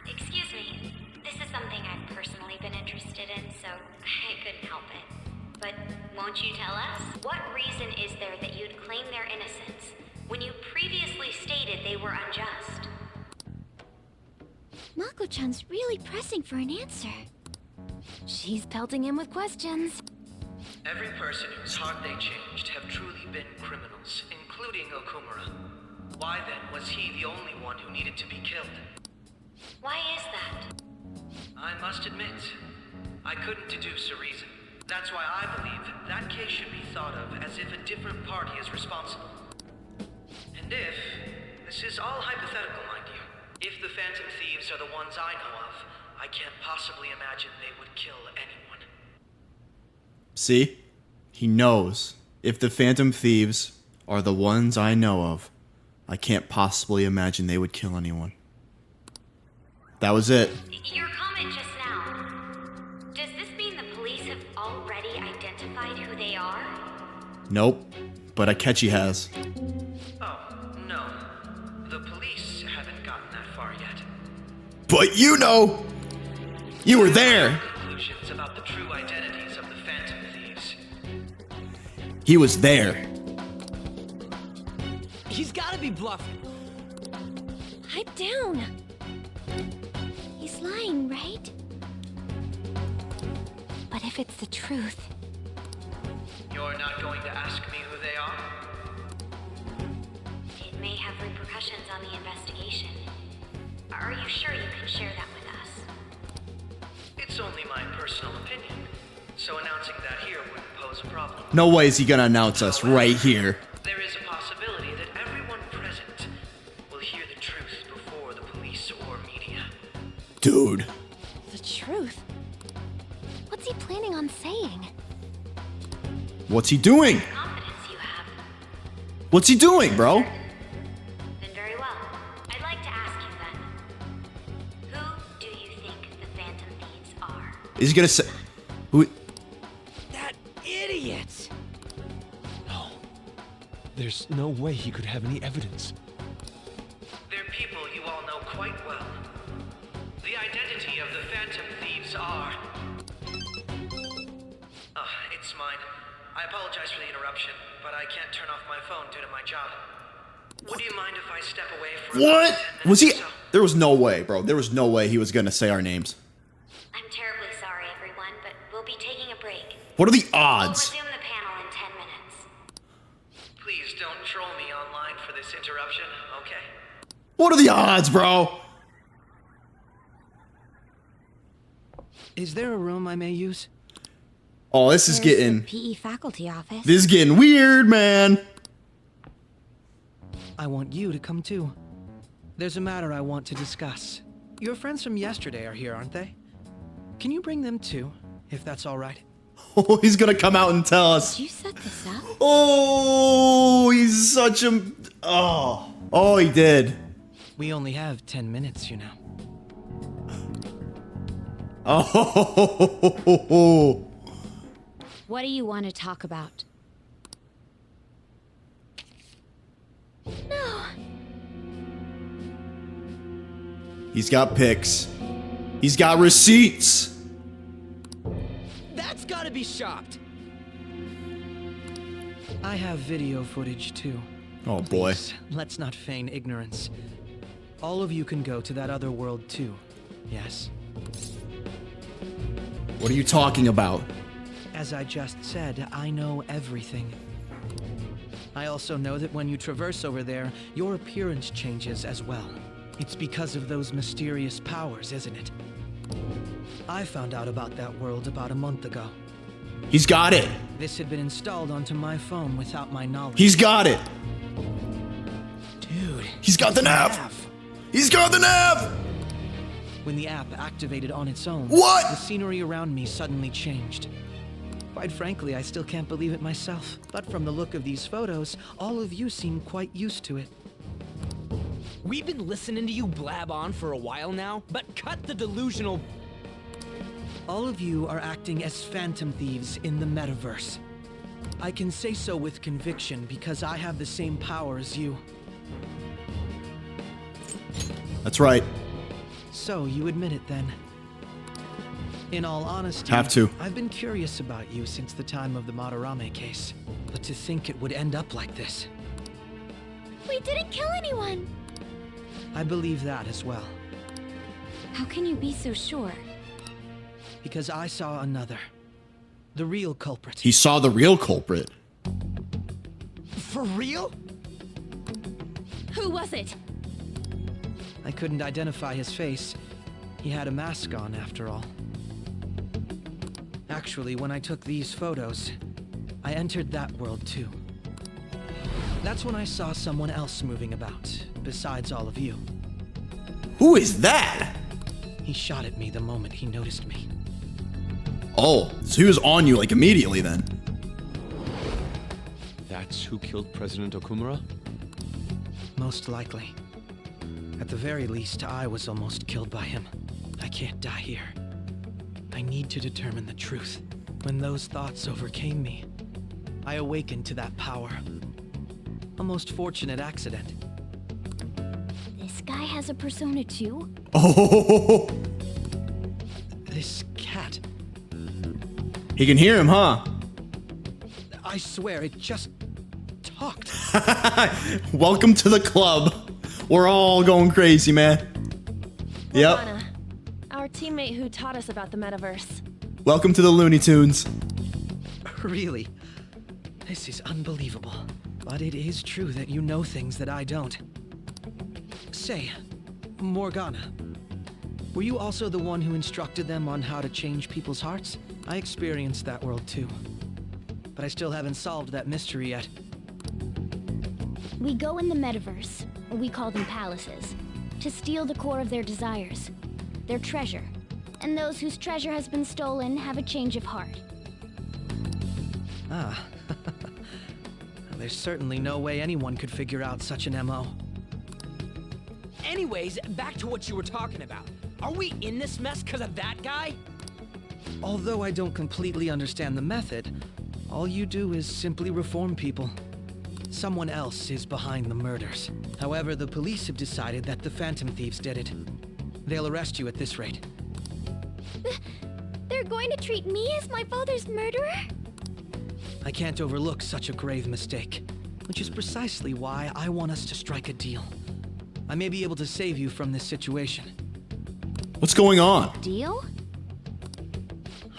Excuse me. This is something I've personally been interested in, so I couldn't help it. But won't you tell us? What reason is there that you'd claim their innocence when you previously stated they were unjust? Mako-chan's really pressing for an answer. She's pelting him with questions. Every person whose heart they changed have truly been criminals, including Okumura. Why then was he the only one who needed to be killed? Why is that? I must admit, I couldn't deduce a reason. That's why I believe that case should be thought of as if a different party is responsible. And if, this is all hypothetical, mind you, if the Phantom Thieves are the ones I know of, I can't possibly imagine they would kill anyone. See? He knows. If the Phantom Thieves are the ones I know of, I can't possibly imagine they would kill anyone. That was it. Your comment just now. Does this mean the police have already identified who they are? Nope. But Akechi has. Oh, no. The police haven't gotten that far yet. But you know! You were there! Conclusions about the true identities of the Phantom Thieves. He was there. He's gotta be bluffing. Pipe down. He's lying, right? But if it's the truth... You're not going to ask me who they are? It may have repercussions on the investigation. Are you sure you can share that with us? It's only my personal opinion, so announcing that here wouldn't pose a problem. No way is he gonna announce us right here. There is a possibility that everyone present will hear the truth before the police or media. Dude. The truth? What's he planning on saying? What's he doing? Confidence you have. What's he doing, bro? Then very well. I'd like to ask you then. Who do you think the Phantom Thieves are? Is he gonna say... Who... That idiot! No. There's no way he could have any evidence. They're people you all know quite well. The identity of the Phantom Thieves are... it's mine. I apologize for the interruption, but I can't turn off my phone due to my job. Would you mind if I step away for What? about 10 minutes Was he... or so? There was no way, bro. There was no way he was gonna say our names. I'm terribly sorry, everyone, but we'll be taking a break. What are the We'll odds? resume the panel in 10 minutes. Please don't troll me online for this interruption, okay? What are the odds, bro? Is there a room I may use? Oh, this is There's getting... the PE faculty office. This is getting weird, man. I want you to come too. There's a matter I want to discuss. Your friends from yesterday are here, aren't they? Can you bring them too, if that's all right? Oh, he's gonna come out and tell us. Did you set this up? Oh, he's such a... Oh, he did. We only have 10 minutes, you know. Oh. What do you want to talk about? No. He's got pics. He's got receipts. That's gotta be shopped. I have video footage too. Oh boy. Please, let's not feign ignorance. All of you can go to that other world too. Yes. What are you talking about? As I just said, I know everything. I also know that when you traverse over there, your appearance changes as well. It's because of those mysterious powers, isn't it? I found out about that world about a month ago. He's got it. This had been installed onto my phone without my knowledge. He's got it. Dude. He's got the nav. He's got the nav. When the app activated on its own, what? The scenery around me suddenly changed. Quite frankly, I still can't believe it myself. But from the look of these photos, all of you seem quite used to it. We've been listening to you blab on for a while now, but cut the delusional... All of you are acting as Phantom Thieves in the metaverse. I can say so with conviction because I have the same power as you. That's right. So you admit it then. In all honesty, have to. I've been curious about you since the time of the Madarame case. But to think it would end up like this. We didn't kill anyone. I believe that as well. How can you be so sure? Because I saw another. The real culprit. He saw the real culprit. For real? Who was it? I couldn't identify his face. He had a mask on, after all. Actually, when I took these photos, I entered that world too. That's when I saw someone else moving about, besides all of you. Who is that? He shot at me the moment he noticed me. Oh, so he was on you like immediately then. That's who killed President Okumura? Most likely. At the very least, I was almost killed by him. I can't die here. I need to determine the truth. When those thoughts overcame me, I awakened to that power. A most fortunate accident. This guy has a persona too? Oh. This cat. He can hear him, huh? I swear, it just talked. Welcome to the club. We're all going crazy, man. Yep. Lana, our teammate who taught us about the metaverse. Welcome to the Looney Tunes. Really? This is unbelievable. But it is true that you know things that I don't. Say, Morgana, were you also the one who instructed them on how to change people's hearts? I experienced that world too. But I still haven't solved that mystery yet. We go in the metaverse, or we call them palaces, to steal the core of their desires, their treasure. And those whose treasure has been stolen have a change of heart. Ah. There's certainly no way anyone could figure out such an MO. Anyways, back to what you were talking about. Are we in this mess because of that guy? Although I don't completely understand the method, all you do is simply reform people. Someone else is behind the murders. However, the police have decided that the Phantom Thieves did it. They'll arrest you at this rate. They're going to treat me as my father's murderer? I can't overlook such a grave mistake, which is precisely why I want us to strike a deal. I may be able to save you from this situation. What's going on? Deal?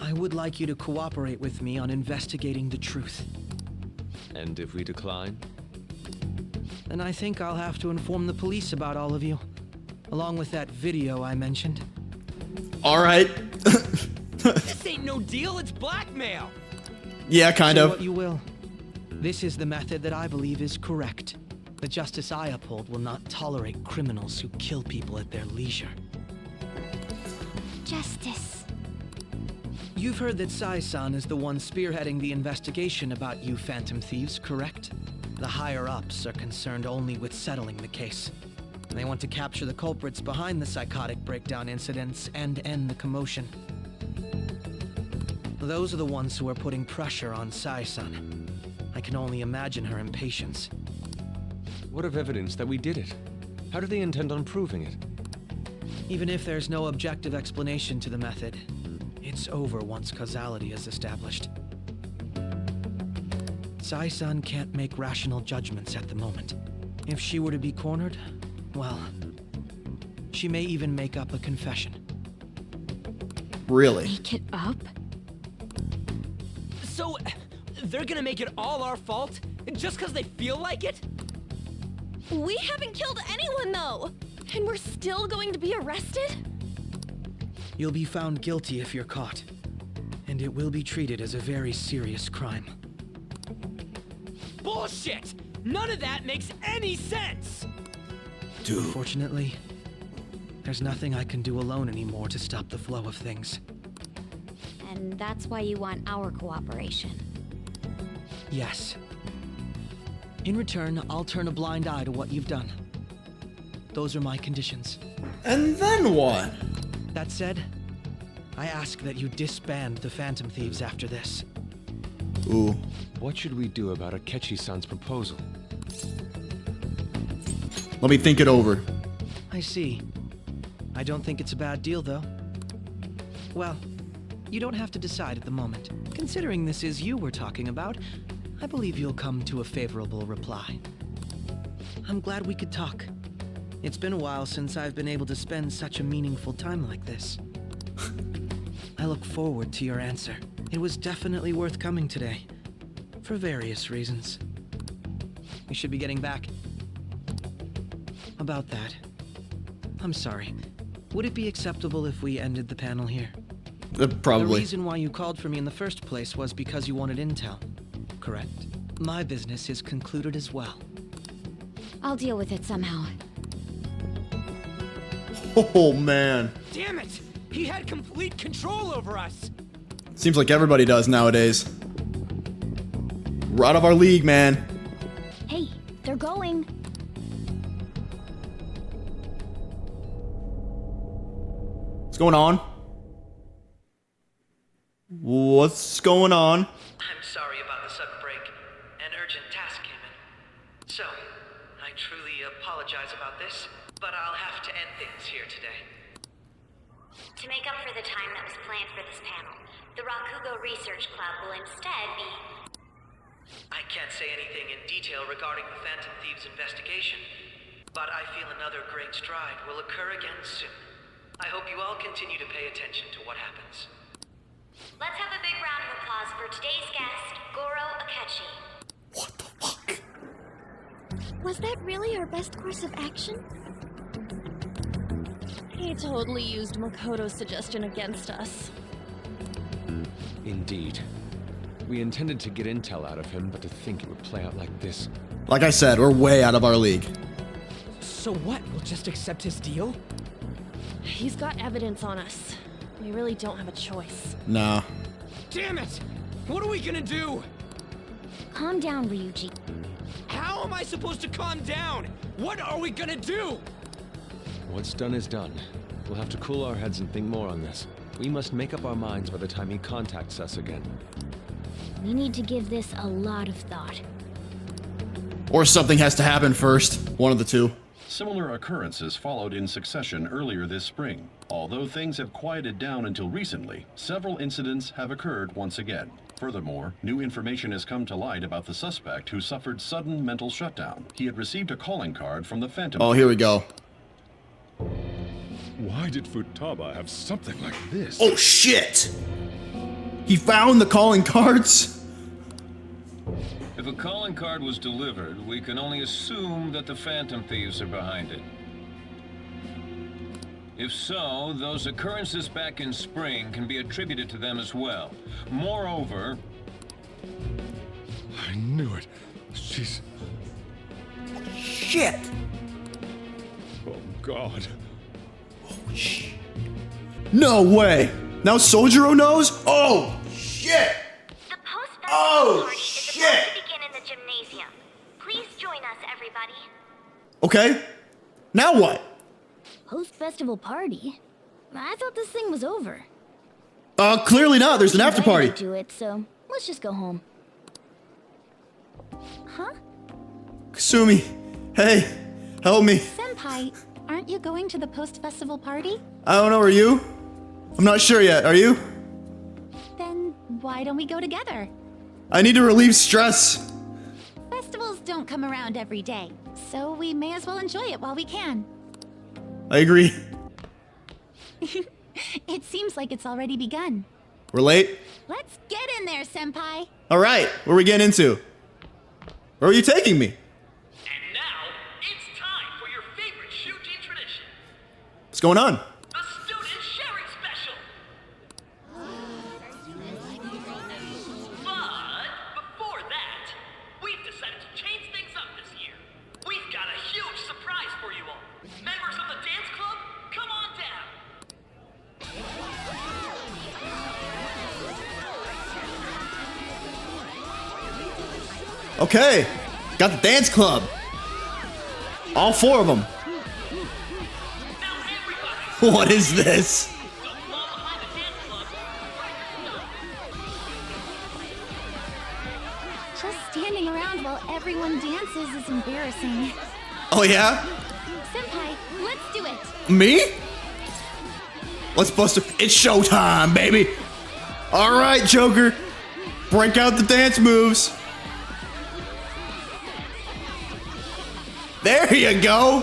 I would like you to cooperate with me on investigating the truth. And if we decline? Then I think I'll have to inform the police about all of you, along with that video I mentioned. All right. This ain't no deal, it's blackmail. Yeah, kind Say of. what you will. This is the method that I believe is correct. The justice I uphold will not tolerate criminals who kill people at their leisure. Justice. You've heard that Sai-san is the one spearheading the investigation about you Phantom Thieves, correct? The higher-ups are concerned only with settling the case. They want to capture the culprits behind the psychotic breakdown incidents and end the commotion. Those are the ones who are putting pressure on Sai-san. I can only imagine her impatience. What of evidence that we did it? How do they intend on proving it? Even if there's no objective explanation to the method, it's over once causality is established. Sai-san can't make rational judgments at the moment. If she were to be cornered, well, she may even make up a confession. Really? Make it up? So, they're gonna make it all our fault? Just because they feel like it? We haven't killed anyone, though! And we're still going to be arrested? You'll be found guilty if you're caught. And it will be treated as a very serious crime. Bullshit! None of that makes any sense! Dude. Unfortunately, there's nothing I can do alone anymore to stop the flow of things. And that's why you want our cooperation. Yes. In return, I'll turn a blind eye to what you've done. Those are my conditions. And then what? That said, I ask that you disband the Phantom Thieves after this. Ooh. What should we do about Akechi-san's proposal? Let me think it over. I see. I don't think it's a bad deal, though. Well, you don't have to decide at the moment. Considering this is you we're talking about, I believe you'll come to a favorable reply. I'm glad we could talk. It's been a while since I've been able to spend such a meaningful time like this. I look forward to your answer. It was definitely worth coming today, for various reasons. We should be getting back. About that, I'm sorry. Would it be acceptable if we ended the panel here? Probably. The reason why you called for me in the first place was because you wanted intel, correct? My business is concluded as well. I'll deal with it somehow. Oh, man. Damn it! He had complete control over us! Seems like everybody does nowadays. We're out of our league, man. Hey, they're going. What's going on? What's going on? I'm sorry about the sudden break. An urgent task came in. So, I truly apologize about this, but I'll have to end things here today. To make up for the time that was planned for this panel, the Rakugo Research Club will instead be... I can't say anything in detail regarding the Phantom Thieves investigation, but I feel another great stride will occur again soon. I hope you all continue to pay attention to what happens. Let's have a big round of applause for today's guest, Goro Akechi. What the fuck? Was that really our best course of action? He totally used Makoto's suggestion against us. Indeed. We intended to get intel out of him, but to think it would play out like this. Like I said, we're way out of our league. So what? We'll just accept his deal? He's got evidence on us. We really don't have a choice. Nah. Damn it! What are we gonna do? Calm down, Ryuji. How am I supposed to calm down? What are we gonna do? What's done is done. We'll have to cool our heads and think more on this. We must make up our minds by the time he contacts us again. We need to give this a lot of thought. Or something has to happen first. One of the two. Similar occurrences followed in succession earlier this spring. Although things have quieted down until recently, several incidents have occurred once again. Furthermore, new information has come to light about the suspect who suffered sudden mental shutdown. He had received a calling card from the Phantom. Oh, here we go. Why did Futaba have something like this? Oh, shit! He found the calling cards? If a calling card was delivered, we can only assume that the Phantom Thieves are behind it. If so, those occurrences back in spring can be attributed to them as well. Moreover... I knew it. She's... Shit! Oh, God. Holy shit. No way! Now Sojiro knows? Oh, shit! The post-festival Oh, party is shit! about to begin in the gymnasium. Please join us, everybody. Okay. Now what? Post-festival party? I thought this thing was over. Clearly not. There's an after party. To it, so let's just go home. Huh? Kasumi, hey, help me. Senpai, aren't you going to the post-festival party? I don't know, are you? I'm not sure yet, are you? Then why don't we go together? I need to relieve stress. Festivals don't come around every day, so we may as well enjoy it while we can. I agree. It seems like it's already begun. We're late? Let's get in there, Senpai. All right, what are we getting into? Where are you taking me? And now, it's time for your favorite Shuji tradition. What's going on? The student sharing special. But before that, we've decided to change things up this year. We've got a huge surprise for you all. Members of the dance club, come on down. Okay, got the dance club. All 4 of them. What is this? Just standing around while everyone dances is embarrassing. Oh yeah? Senpai, let's do it. Me? Let's bust it. It's showtime, baby. All right, Joker. Break out the dance moves. There you go.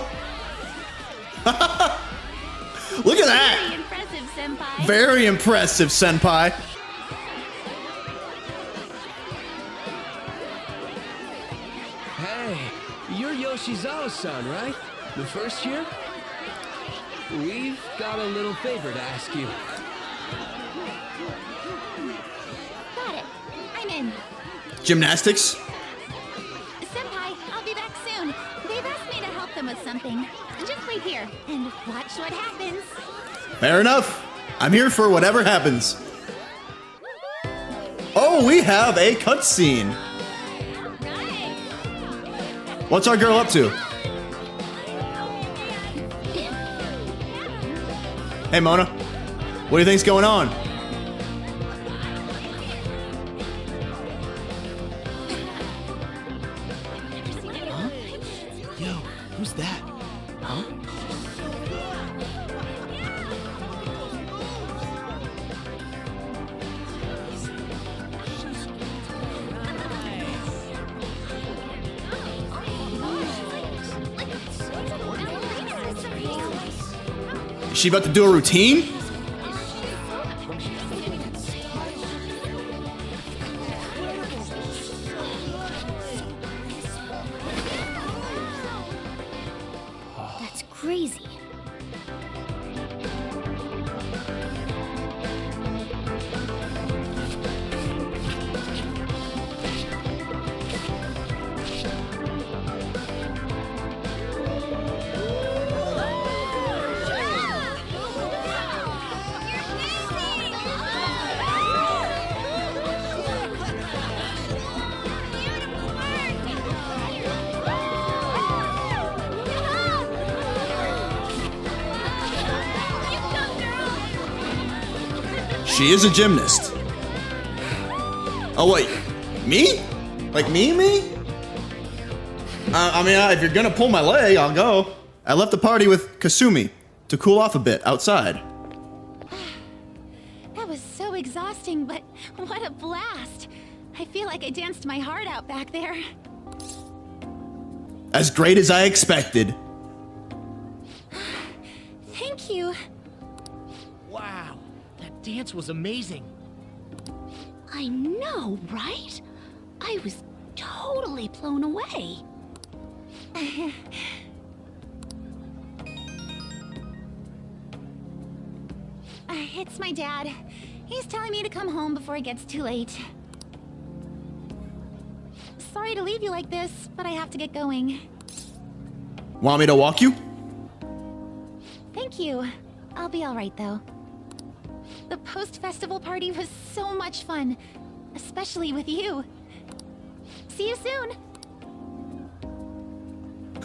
Look at that. Very impressive, Senpai. Very impressive, Senpai. Hey, you're Yoshizawa-san, right? The first year? We've got a little favor to ask you. Got it. I'm in. Gymnastics? Senpai, I'll be back soon. They've asked me to help them with something. Just wait here and watch what happens. Fair enough. I'm here for whatever happens. Oh, we have a cutscene. What's our girl up to? Hey, Mona. What do you think's going on? Huh? Yo, who's that? Huh? Is she about to do a routine? That's crazy. She is a gymnast. Oh, wait. Me? Like me? I mean, if you're gonna pull my leg, I'll go. I left the party with Kasumi to cool off a bit outside. That was so exhausting, but what a blast. I feel like I danced my heart out back there. As great as I expected. Thank you. Wow, that dance was amazing. I know, right? I was totally blown away. It's my dad. He's telling me to come home before it gets too late. Sorry to leave you like this, but I have to get going. Want me to walk you? Thank you. I'll be all right, though. The post-festival party was so much fun. Especially with you. See you soon.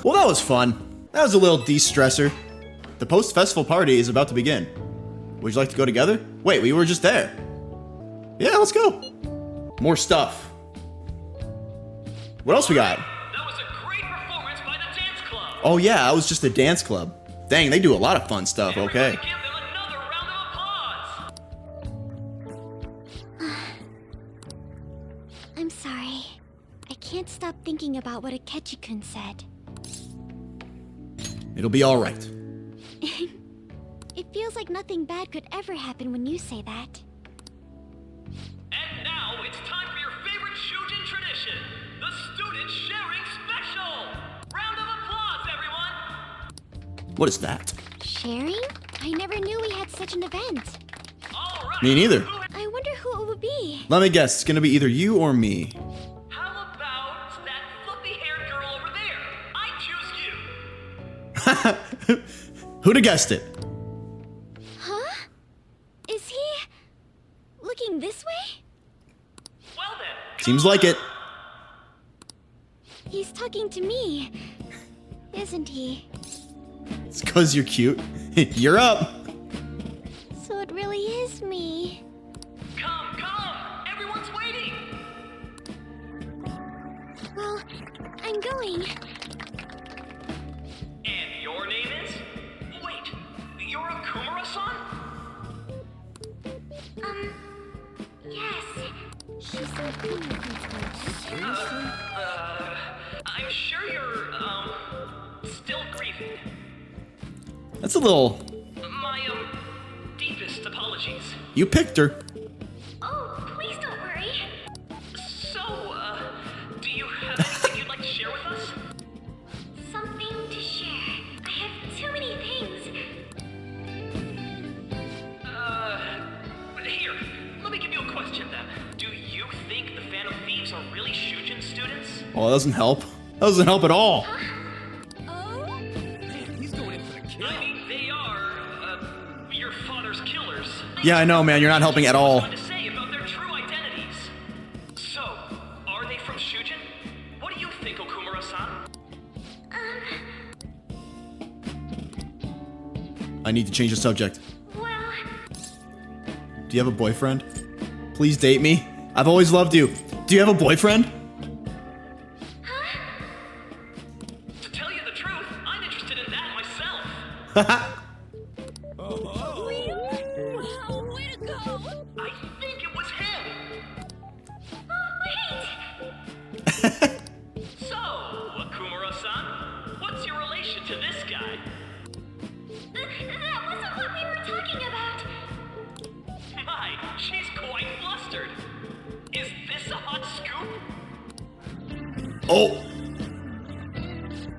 Well, that was fun. That was a little de-stressor. The post-festival party is about to begin. Would you like to go together? Wait, we were just there. Yeah, let's go. More stuff. What else we got? That was a great performance by the dance club. Oh yeah, I was just a dance club. Dang, they do a lot of fun stuff, okay. Give them another round of applause. I'm sorry. I can't stop thinking about what Akechi-kun said. It'll be alright. It feels like nothing bad could ever happen when you say that. And now it's time for your favorite Shujin tradition, the student sharing special. Round of applause, everyone. What is that? Sharing? I never knew we had such an event. Me neither. I wonder who it would be. Let me guess, it's gonna be either you or me. How about that fluffy-haired girl over there? I choose you. Who'd have guessed it? Huh? Is he looking this way? Well then. Seems like it. He's talking to me, isn't he? It's cause you're cute. You're up. So it really is me. Come, everyone's waiting. Well, I'm going. And your name is? Wait, you're Akumura-san? Yes. She said Seriously? I'm sure you're, still grieving. That's a little... My, deepest apologies. You picked her. Oh, please don't worry. So, do you have anything you'd like to share with us? Something to share. I have too many things. Here, let me give you a question then. Do you think the Phantom Thieves are really Shujin students? Oh, that doesn't help. That doesn't help at all. He's going in for the kill. I mean, they are, your father's killers. Yeah, I know, man. You're not helping at all. To say about their true identities. So, are they from Shujin? What do you think, Okumura-san? I need to change the subject. Well... Do you have a boyfriend? Please date me. I've always loved you. Do you have a boyfriend? To tell you the truth, I'm interested in that myself. Way to go! I think it was him. Wait! So, Akumura-san, what's your relation to this guy? That wasn't what we were talking about. My, she's quite flustered. Is this a hot scoop? Oh.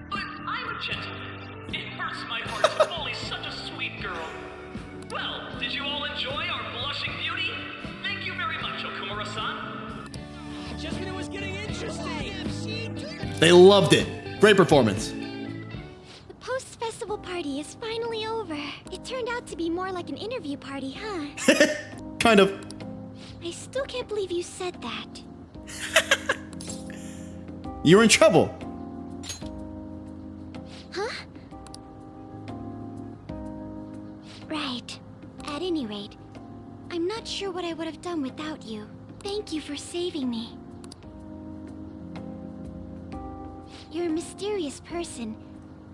But I'm a gentleman. It hurts my heart to bully such a sweet girl. Well, did you all enjoy our blushing beauty? Thank you very much, Okumura-san. Just when it was getting interesting. They loved it. Great performance. The post-festival party is finally over. It turned out to be more like an interview party, huh? Kind of. I still can't believe you said that. You were in trouble. Huh? Right. At any rate, I'm not sure what I would have done without you. Thank you for saving me. You're a mysterious person,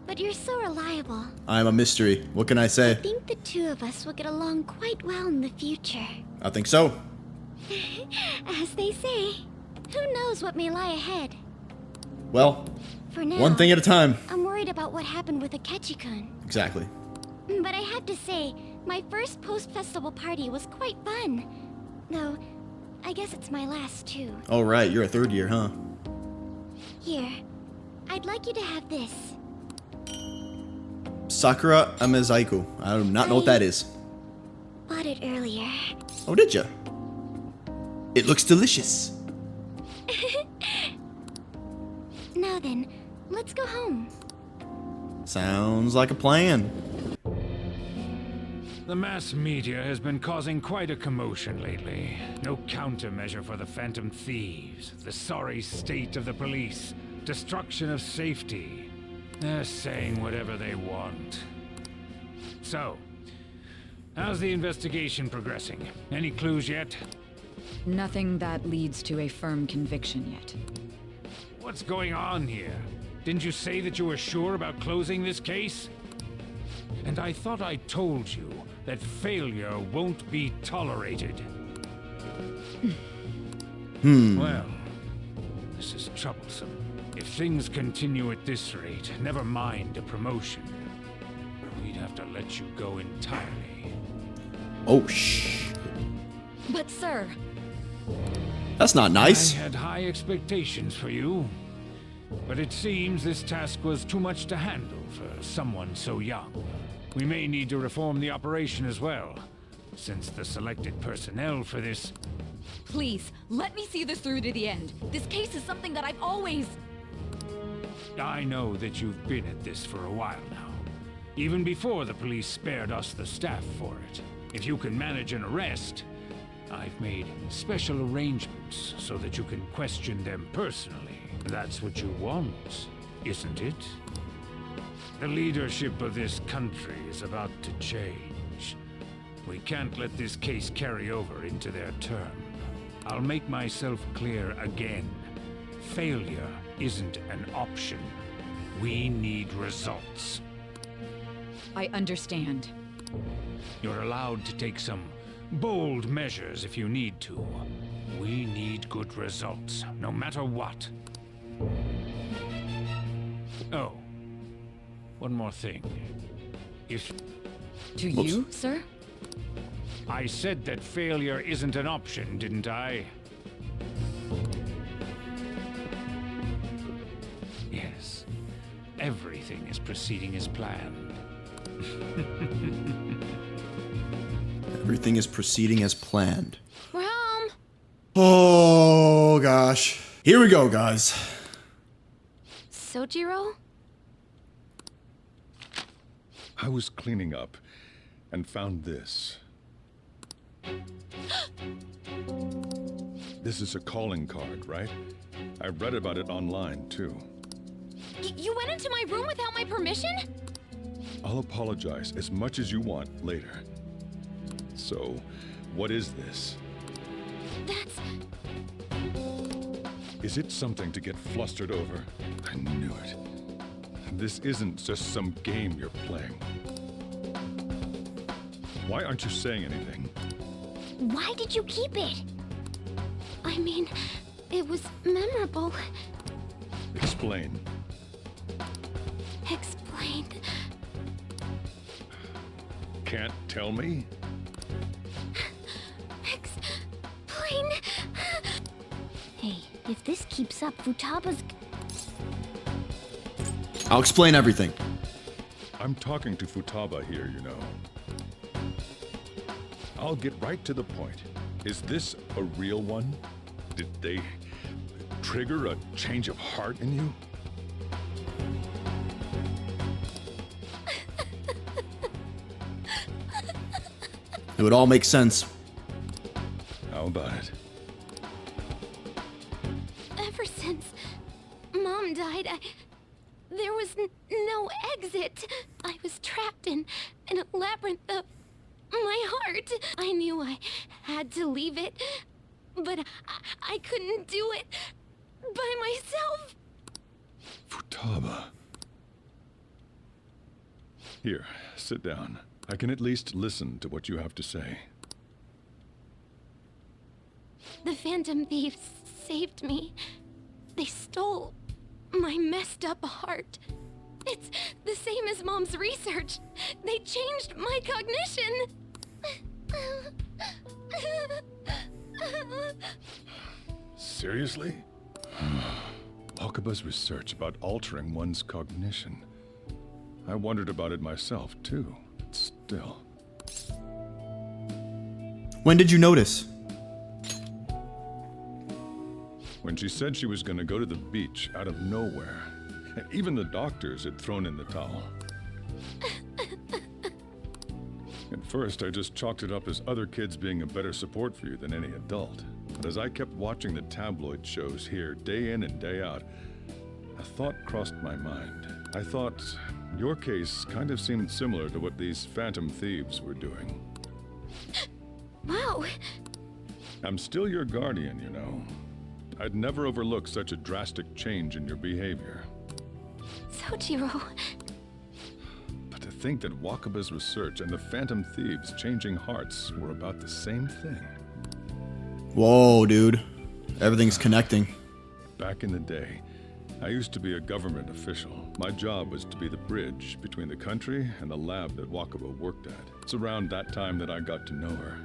but you're so reliable. I'm a mystery. What can I say? I think the two of us will get along quite well in the future. I think so. As they say, who knows what may lie ahead? Well, For now, one thing at a time. I'm worried about what happened with Akechi-kun. Exactly. But I have to say, my first post-festival party was quite fun. Though, I guess it's my last too. Oh, right. You're a third year, huh? Here, I'd like you to have this. Sakura Amezaiku. I do not know what that is. Bought it earlier. Oh, did ya? It looks delicious. Now then, let's go home. Sounds like a plan. The mass media has been causing quite a commotion lately. No countermeasure for the Phantom Thieves, the sorry state of the police, destruction of safety. They're saying whatever they want. So, how's the investigation progressing? Any clues yet? Nothing that leads to a firm conviction yet. What's going on here? Didn't you say that you were sure about closing this case? And I thought I told you that failure won't be tolerated. Well, this is troublesome. If things continue at this rate, never mind a promotion. We'd have to let you go entirely. Oh, shh. But sir... That's not nice. I had high expectations for you. But it seems this task was too much to handle for someone so young. We may need to reform the operation as well, since the selected personnel for this... Please, let me see this through to the end. This case is something that I've always... I know that you've been at this for a while now. Even before the police spared us the staff for it. If you can manage an arrest, I've made special arrangements so that you can question them personally. That's what you want, isn't it? The leadership of this country is about to change. We can't let this case carry over into their term. I'll make myself clear again. Failure isn't an option. We need results. I understand. You're allowed to take some bold measures if you need to. We need good results, no matter what. Oh, one more thing. To you, sir? I said that failure isn't an option, didn't I? Yes. Everything is proceeding as planned. Everything is proceeding as planned. Rom! Oh, gosh. Here we go, guys. Sojiro? I was cleaning up and found this. This is a calling card, right? I read about it online, too. You went into my room without my permission? I'll apologize as much as you want later. So, what is this? That's... Is it something to get flustered over? I knew it. This isn't just some game you're playing. Why aren't you saying anything? Why did you keep it? I mean, it was memorable. Explain. Explain. Can't tell me? Explain. Hey, if this keeps up, Futaba's... I'll explain everything. I'm talking to Futaba here, you know. I'll get right to the point. Is this a real one? Did they trigger a change of heart in you? It would all make sense. How about it? Ever since Mom died, there was no exit. I was trapped in a labyrinth of my heart. I knew I had to leave it, but I couldn't do it by myself. Futaba. Here, sit down. I can at least listen to what you have to say. The Phantom Thieves saved me. They stole my messed up heart. It's the same as Mom's research. They changed my cognition. Seriously? Okaba's research about altering one's cognition. I wondered about it myself, too. Still. When did you notice? When she said she was going to go to the beach out of nowhere. Even the doctors had thrown in the towel. At first, I just chalked it up as other kids being a better support for you than any adult. But as I kept watching the tabloid shows here, day in and day out, a thought crossed my mind. I thought your case kind of seemed similar to what these Phantom Thieves were doing. Wow. I'm still your guardian, you know. I'd never overlook such a drastic change in your behavior. Sojiro. But to think that Wakaba's research and the Phantom Thieves changing hearts were about the same thing. Whoa, dude. Everything's connecting. Back in the day, I used to be a government official. My job was to be the bridge between the country and the lab that Wakaba worked at. It's around that time that I got to know her.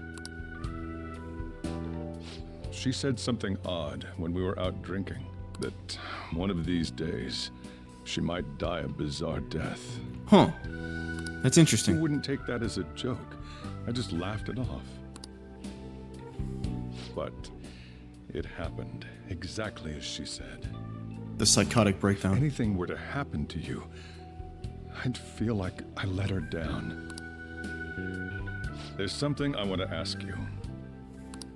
She said something odd when we were out drinking, that one of these days, she might die a bizarre death. Huh. That's interesting. I wouldn't take that as a joke. I just laughed it off. But it happened exactly as she said. The psychotic breakdown. If anything were to happen to you, I'd feel like I let her down. There's something I want to ask you.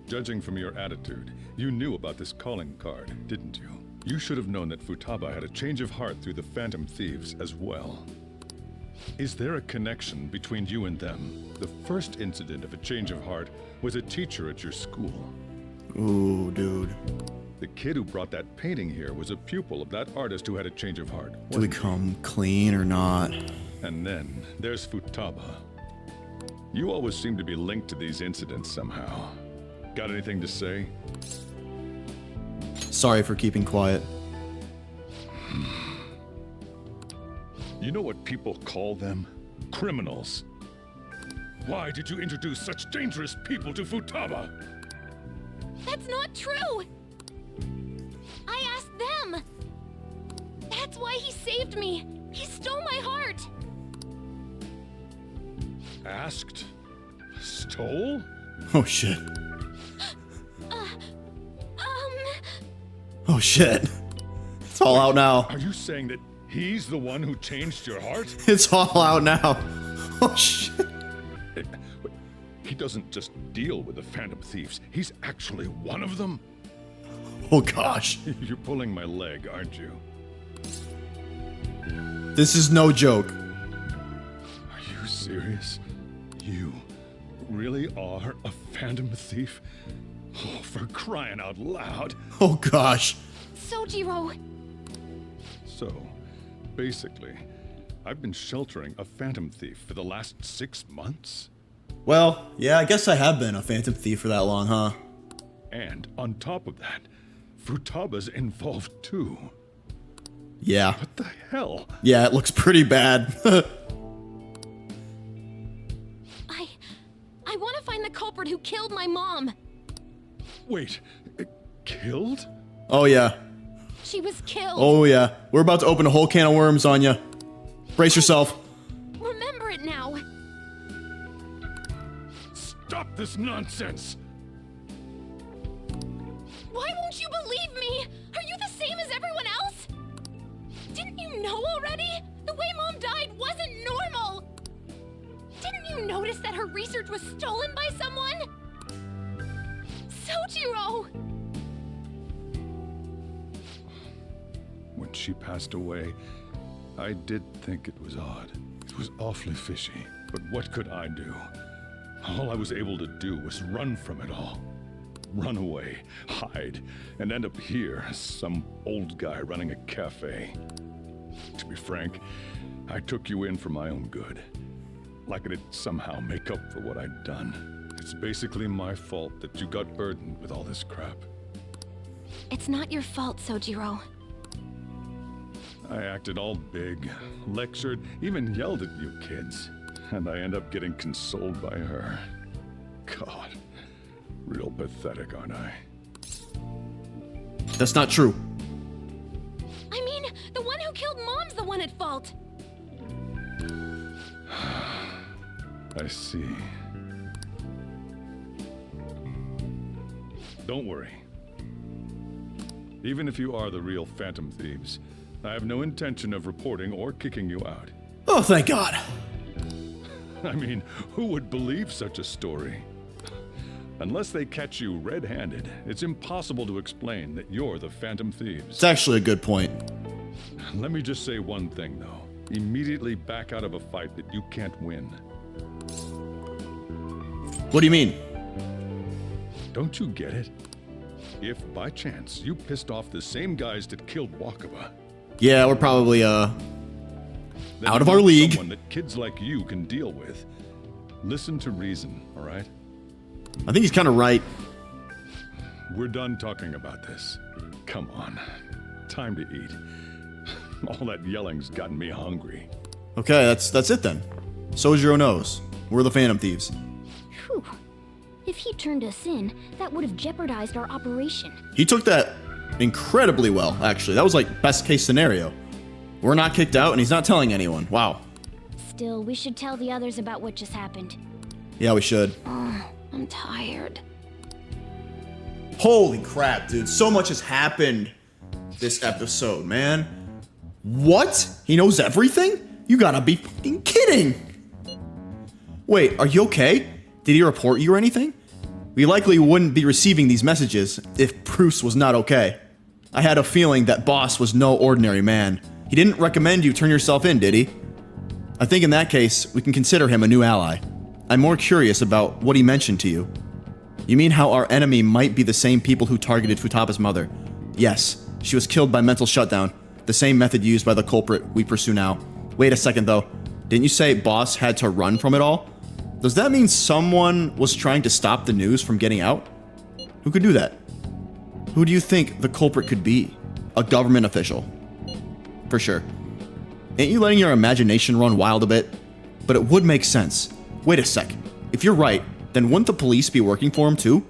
Judging from your attitude, you knew about this calling card, didn't you? You should have known that Futaba had a change of heart through the Phantom Thieves as well. Is there a connection between you and them? The first incident of a change of heart was a teacher at your school. Ooh, dude. The kid who brought that painting here was a pupil of that artist who had a change of heart. Do we come clean or not? And then there's Futaba. You always seem to be linked to these incidents somehow. Got anything to say? Sorry for keeping quiet. You know what people call them? Criminals. Why did you introduce such dangerous people to Futaba? That's not true! I asked them! That's why he saved me! He stole my heart! Asked? Stole? Oh shit. Oh shit. It's all out now. Are you saying that he's the one who changed your heart? It's all out now. Oh shit. He doesn't just deal with the Phantom Thieves. He's actually one of them? Oh gosh. You're pulling my leg, aren't you? This is no joke. Are you serious? You really are a Phantom Thief? Oh, for crying out loud. Oh gosh. Sojiro! So, basically, I've been sheltering a Phantom Thief for the last 6 months? Well, yeah, I guess I have been a Phantom Thief for that long, huh? And on top of that, Futaba's involved too. Yeah. What the hell? Yeah, it looks pretty bad. I want to find the culprit who killed my mom! Wait, killed? Oh yeah. She was killed! Oh yeah. We're about to open a whole can of worms on ya. Brace yourself. Remember it now! Stop this nonsense! Why won't you believe me? Are you the same as everyone else? Didn't you know already? The way Mom died wasn't normal! Didn't you notice that her research was stolen by someone? Sojiro! When she passed away, I did think it was odd. It was awfully fishy. But what could I do? All I was able to do was run from it all. Run away, hide, and end up here as some old guy running a cafe. To be frank, I took you in for my own good. Like it'd somehow make up for what I'd done. It's basically my fault that you got burdened with all this crap. It's not your fault, Sojiro. I acted all big, lectured, even yelled at you kids. And I end up getting consoled by her. God, real pathetic, aren't I? That's not true. I mean, the one who killed Mom's the one at fault. I see. Don't worry. Even if you are the real Phantom Thieves, I have no intention of reporting or kicking you out. Oh, thank God. I mean, who would believe such a story? Unless they catch you red-handed, it's impossible to explain that you're the Phantom Thieves. It's actually a good point. Let me just say one thing, though. Immediately back out of a fight that you can't win. What do you mean? Don't you get it? If, by chance, you pissed off the same guys that killed Wakaba... Yeah, we're probably, out of our league. Someone that kids like you can deal with. Listen to reason, all right? I think he's kind of right. We're done talking about this. Come on. Time to eat. All that yelling's gotten me hungry. Okay, that's it then. Sojiro knows. We're the Phantom Thieves. Whew. If he turned us in, that would have jeopardized our operation. He took that incredibly well, actually. That was like best case scenario. We're not kicked out and he's not telling anyone. Wow. Still, we should tell the others about what just happened. Yeah, we should. Oh, I'm tired. Holy crap, dude. So much has happened this episode, man. What? He knows everything? You gotta be fucking kidding. Wait, are you okay? Did he report you or anything? We likely wouldn't be receiving these messages if Bruce was not okay. I had a feeling that boss was no ordinary man. He didn't recommend you turn yourself in, did he? I think in that case, we can consider him a new ally. I'm more curious about what he mentioned to you. You mean how our enemy might be the same people who targeted Futaba's mother? Yes, she was killed by mental shutdown, the same method used by the culprit we pursue now. Wait a second though, didn't you say boss had to run from it all? Does that mean someone was trying to stop the news from getting out? Who could do that? Who do you think the culprit could be? A government official. For sure. Ain't you letting your imagination run wild a bit? But it would make sense. Wait a sec. If you're right, then wouldn't the police be working for him too?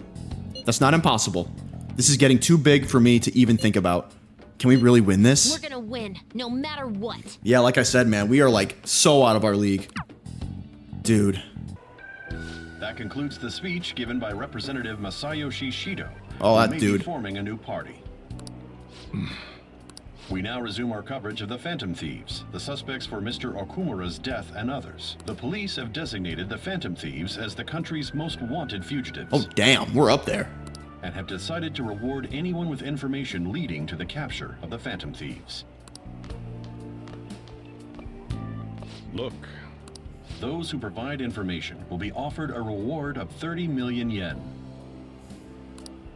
That's not impossible. This is getting too big for me to even think about. Can we really win this? We're gonna win, no matter what. Yeah, like I said, man, we are like so out of our league. Dude. That concludes the speech given by Representative Masayoshi Shido. Oh, that who may dude. be forming a new party. We now resume our coverage of the Phantom Thieves, the suspects for Mr. Okumura's death and others. The police have designated the Phantom Thieves as the country's most wanted fugitives. Oh, damn, we're up there. And have decided to reward anyone with information leading to the capture of the Phantom Thieves. Look. Those who provide information will be offered a reward of 30 million yen.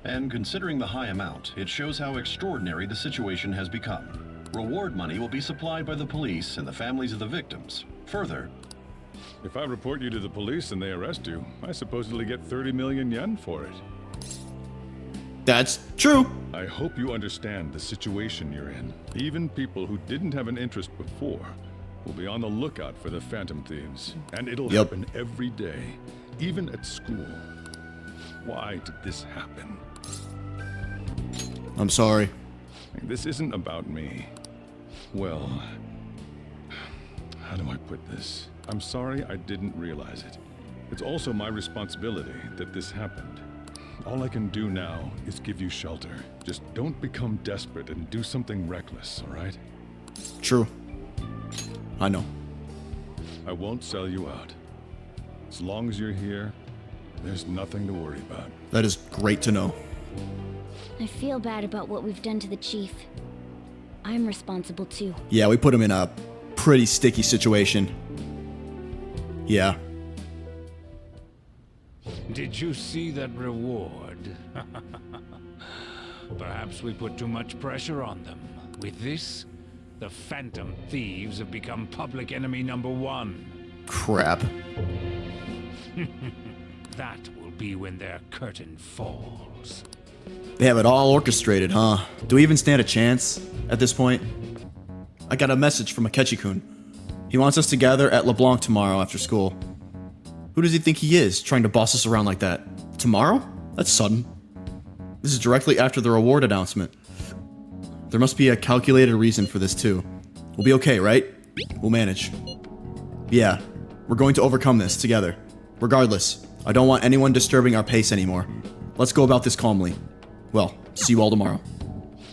And considering the high amount, it shows how extraordinary the situation has become. Reward money will be supplied by the police and the families of the victims. Further, if I report you to the police and they arrest you, I supposedly get 30 million yen for it. That's true. I hope you understand the situation you're in. Even people who didn't have an interest before will be on the lookout for the Phantom Thieves. And it'll happen every day, even at school. Why did this happen? I'm sorry. This isn't about me. Well, how do I put this? I'm sorry I didn't realize it. It's also my responsibility that this happened. All I can do now is give you shelter. Just don't become desperate and do something reckless, all right? True. I know. I won't sell you out. As long as you're here, there's nothing to worry about. That is great to know. I feel bad about what we've done to the chief. I'm responsible too. Yeah, we put him in a pretty sticky situation. Yeah. Did you see that reward? Perhaps we put too much pressure on them. With this, the Phantom Thieves have become public enemy #1. Crap. That will be when their curtain falls. They have it all orchestrated, huh? Do we even stand a chance at this point? I got a message from Akechi-kun. He wants us to gather at LeBlanc tomorrow after school. Who does he think he is, trying to boss us around like that? Tomorrow? That's sudden. This is directly after the reward announcement. There must be a calculated reason for this too. We'll be okay, right? We'll manage. Yeah, we're going to overcome this together. Regardless, I don't want anyone disturbing our pace anymore. Let's go about this calmly. Well, see you all tomorrow.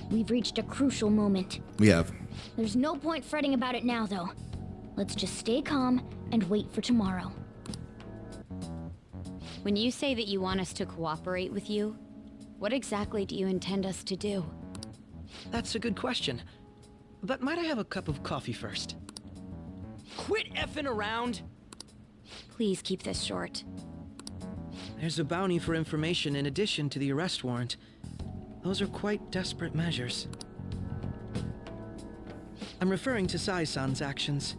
We've reached a crucial moment. We have. There's no point fretting about it now, though. Let's just stay calm and wait for tomorrow. When you say that you want us to cooperate with you, what exactly do you intend us to do? That's a good question. But might I have a cup of coffee first? Quit effing around! Please keep this short. There's a bounty for information in addition to the arrest warrant. Those are quite desperate measures. I'm referring to Sai-san's actions.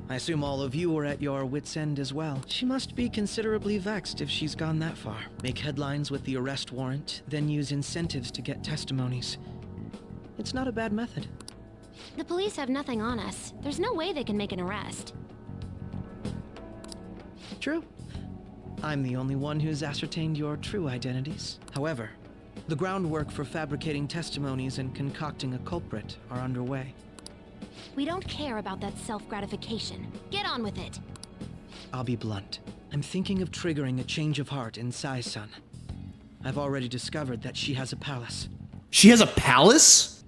I assume all of you are at your wits' end as well. She must be considerably vexed if she's gone that far. Make headlines with the arrest warrant, then use incentives to get testimonies. It's not a bad method. The police have nothing on us. There's no way they can make an arrest. True. I'm the only one who's ascertained your true identities. However, the groundwork for fabricating testimonies and concocting a culprit are underway. We don't care about that self-gratification. Get on with it. I'll be blunt. I'm thinking of triggering a change of heart in Sai-san. I've already discovered that she has a palace. She has a palace?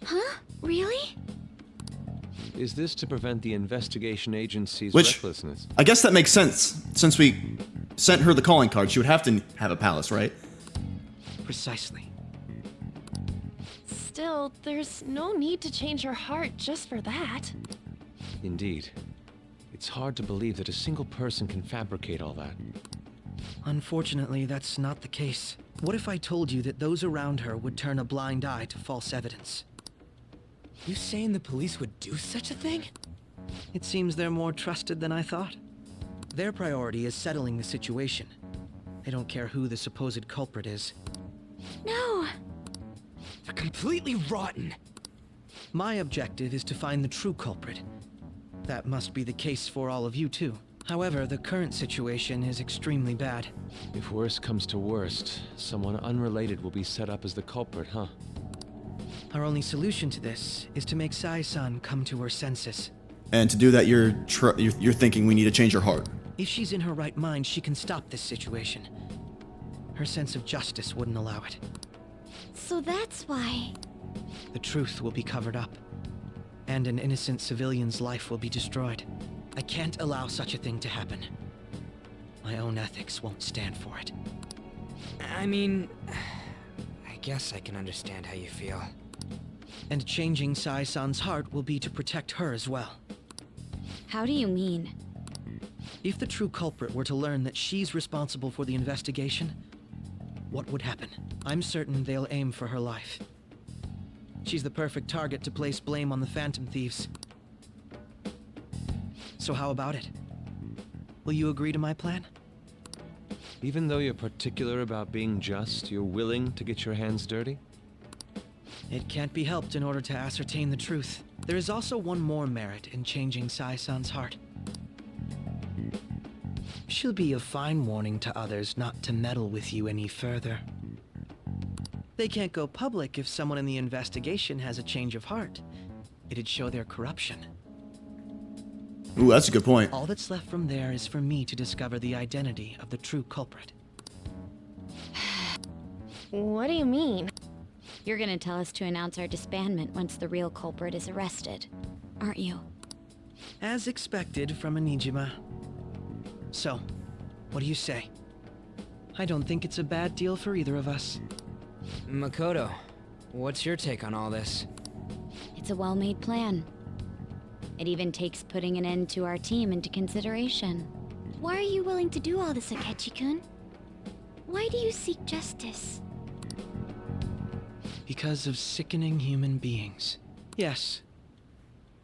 Huh? Really? Is this to prevent the investigation agency's Which, recklessness? I guess that makes sense. Since we sent her the calling card, she would have to have a palace, right? Precisely. Still, there's no need to change her heart just for that. Indeed. It's hard to believe that a single person can fabricate all that. Unfortunately, that's not the case. What if I told you that those around her would turn a blind eye to false evidence? You saying the police would do such a thing? It seems they're more trusted than I thought. Their priority is settling the situation. They don't care who the supposed culprit is. No! They're completely rotten! My objective is to find the true culprit. That must be the case for all of you too. However, the current situation is extremely bad. If worst comes to worst, someone unrelated will be set up as the culprit, huh? Our only solution to this is to make Sai-san come to her senses. And to do that, you're thinking we need to change her heart. If she's in her right mind, she can stop this situation. Her sense of justice wouldn't allow it. So that's why... The truth will be covered up, and an innocent civilian's life will be destroyed. I can't allow such a thing to happen. My own ethics won't stand for it. I mean... I guess I can understand how you feel. And changing Sai-san's heart will be to protect her as well. How do you mean? If the true culprit were to learn that she's responsible for the investigation, what would happen? I'm certain they'll aim for her life. She's the perfect target to place blame on the Phantom Thieves. So how about it? Will you agree to my plan? Even though you're particular about being just, you're willing to get your hands dirty? It can't be helped in order to ascertain the truth. There is also one more merit in changing Sai-san's heart. She'll be a fine warning to others not to meddle with you any further. They can't go public if someone in the investigation has a change of heart. It'd show their corruption. Ooh, that's a good point. All that's left from there is for me to discover the identity of the true culprit. What do you mean? You're gonna tell us to announce our disbandment once the real culprit is arrested, aren't you? As expected from a Nijima. So, what do you say? I don't think it's a bad deal for either of us. Makoto, what's your take on all this? It's a well-made plan. It even takes putting an end to our team into consideration. Why are you willing to do all this, Akechi-kun? Why do you seek justice? Because of sickening human beings. Yes.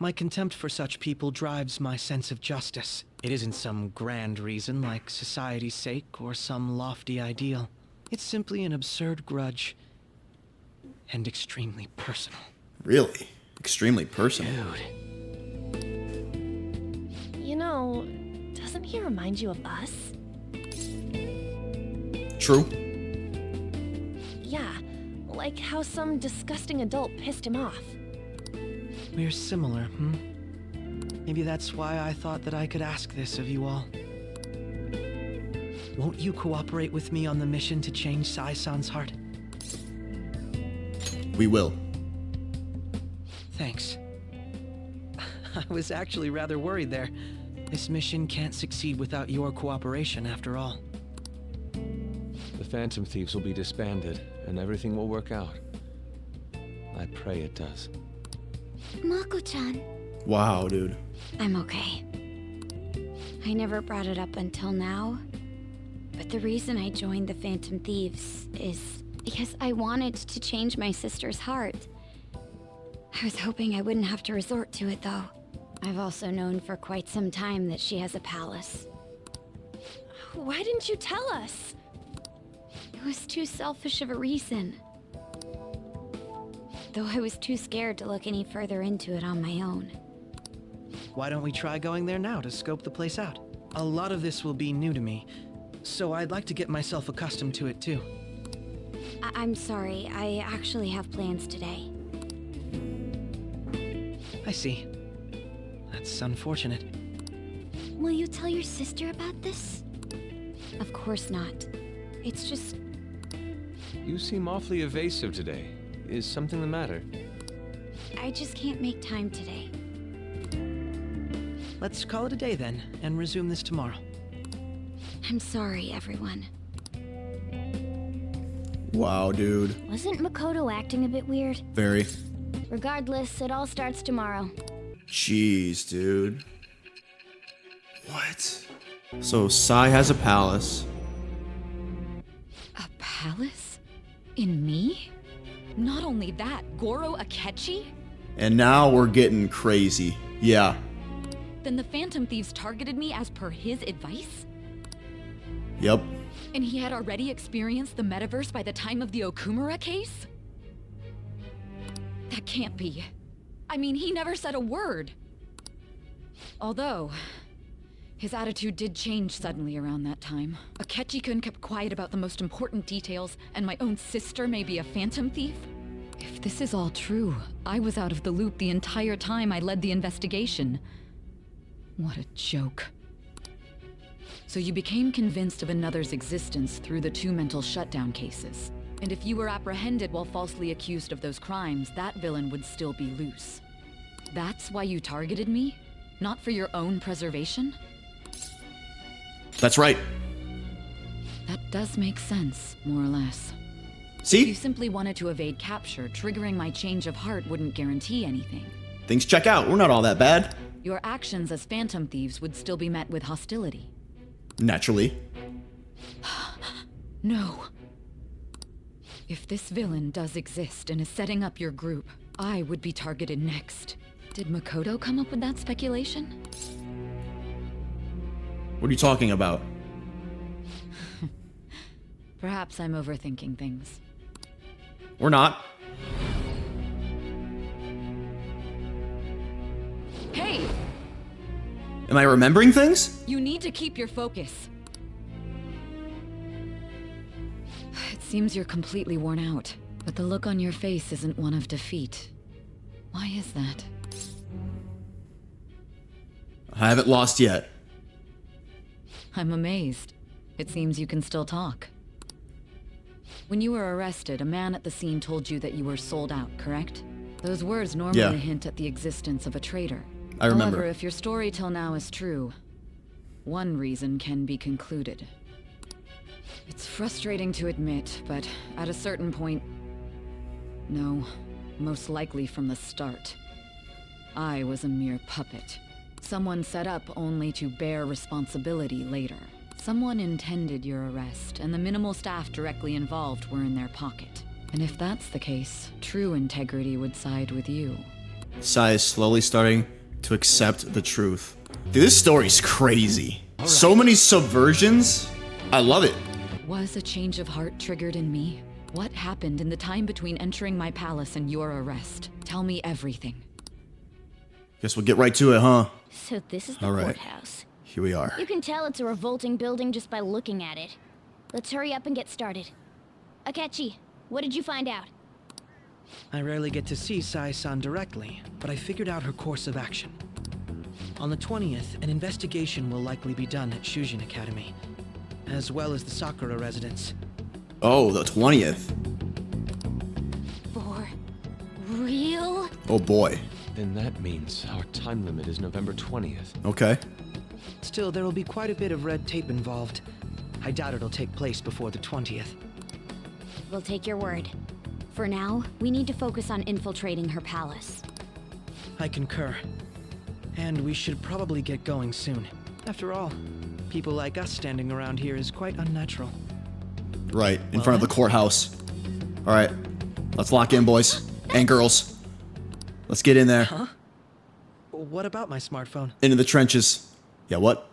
My contempt for such people drives my sense of justice. It isn't some grand reason like society's sake or some lofty ideal. It's simply an absurd grudge. And extremely personal. Really? Extremely personal? Dude. You know, doesn't he remind you of us? True. Yeah, like how some disgusting adult pissed him off. We're similar, Maybe that's why I thought that I could ask this of you all. Won't you cooperate with me on the mission to change Sai-san's heart? We will. Thanks. I was actually rather worried there. This mission can't succeed without your cooperation, after all. Phantom Thieves will be disbanded, and everything will work out. I pray it does. Mako-chan. Wow, dude. I'm okay. I never brought it up until now, but the reason I joined the Phantom Thieves is because I wanted to change my sister's heart. I was hoping I wouldn't have to resort to it, though. I've also known for quite some time that she has a palace. Why didn't you tell us? It was too selfish of a reason. Though I was too scared to look any further into it on my own. Why don't we try going there now to scope the place out? A lot of this will be new to me, so I'd like to get myself accustomed to it too. I'm sorry, I actually have plans today. I see. That's unfortunate. Will you tell your sister about this? Of course not. It's just... You seem awfully evasive today. Is something the matter? I just can't make time today. Let's call it a day then, and resume this tomorrow. I'm sorry, everyone. Wow, dude. Wasn't Makoto acting a bit weird? Very. Regardless, it all starts tomorrow. Jeez, dude. What? So Sai has a palace. A palace? In me? Not only that, Goro Akechi? And now we're getting crazy. Yeah. Then the Phantom Thieves targeted me as per his advice? Yep. And he had already experienced the metaverse by the time of the Okumura case? That can't be. I mean, he never said a word. Although, his attitude did change suddenly around that time. Akechi-kun kept quiet about the most important details, and my own sister may be a Phantom Thief? If this is all true, I was out of the loop the entire time I led the investigation. What a joke. So you became convinced of another's existence through the 2 mental shutdown cases. And if you were apprehended while falsely accused of those crimes, that villain would still be loose. That's why you targeted me? Not for your own preservation? That's right. That does make sense, more or less. See? If you simply wanted to evade capture, triggering my change of heart wouldn't guarantee anything. Things check out. We're not all that bad. Your actions as Phantom Thieves would still be met with hostility. Naturally. No. If this villain does exist and is setting up your group, I would be targeted next. Did Makoto come up with that speculation? What are you talking about? Perhaps I'm overthinking things. We're not. Hey! Am I remembering things? You need to keep your focus. It seems you're completely worn out, but the look on your face isn't one of defeat. Why is that? I haven't lost yet. I'm amazed. It seems you can still talk. When you were arrested, a man at the scene told you that you were sold out, correct? Those words normally hint at the existence of a traitor. I remember. However, if your story till now is true, one reason can be concluded. It's frustrating to admit, but at a certain point... No, most likely from the start. I was a mere puppet. Someone set up only to bear responsibility later. Someone intended your arrest, and the minimal staff directly involved were in their pocket. And if that's the case, true integrity would side with you. Sai is slowly starting to accept the truth. Dude, this story's crazy. So many subversions. I love it. Was a change of heart triggered in me? What happened in the time between entering my palace and your arrest? Tell me everything. Guess we'll get right to it, huh? So this is the All right. courthouse. Here we are. You can tell it's a revolting building just by looking at it. Let's hurry up and get started. Akechi, what did you find out? I rarely get to see Sai-san directly, but I figured out her course of action. On the 20th, an investigation will likely be done at Shujin Academy, as well as the Sakura residence. Oh, the 20th. For real? Oh boy. Then that means our time limit is November 20th. Okay. Still, there will be quite a bit of red tape involved. I doubt it'll take place before the 20th. We'll take your word. For now, we need to focus on infiltrating her palace. I concur. And we should probably get going soon. After all, people like us standing around here is quite unnatural. Right, in front of the courthouse. All right, let's lock in, boys and girls. Let's get in there. Huh? What about my smartphone? Into the trenches. Yeah, what?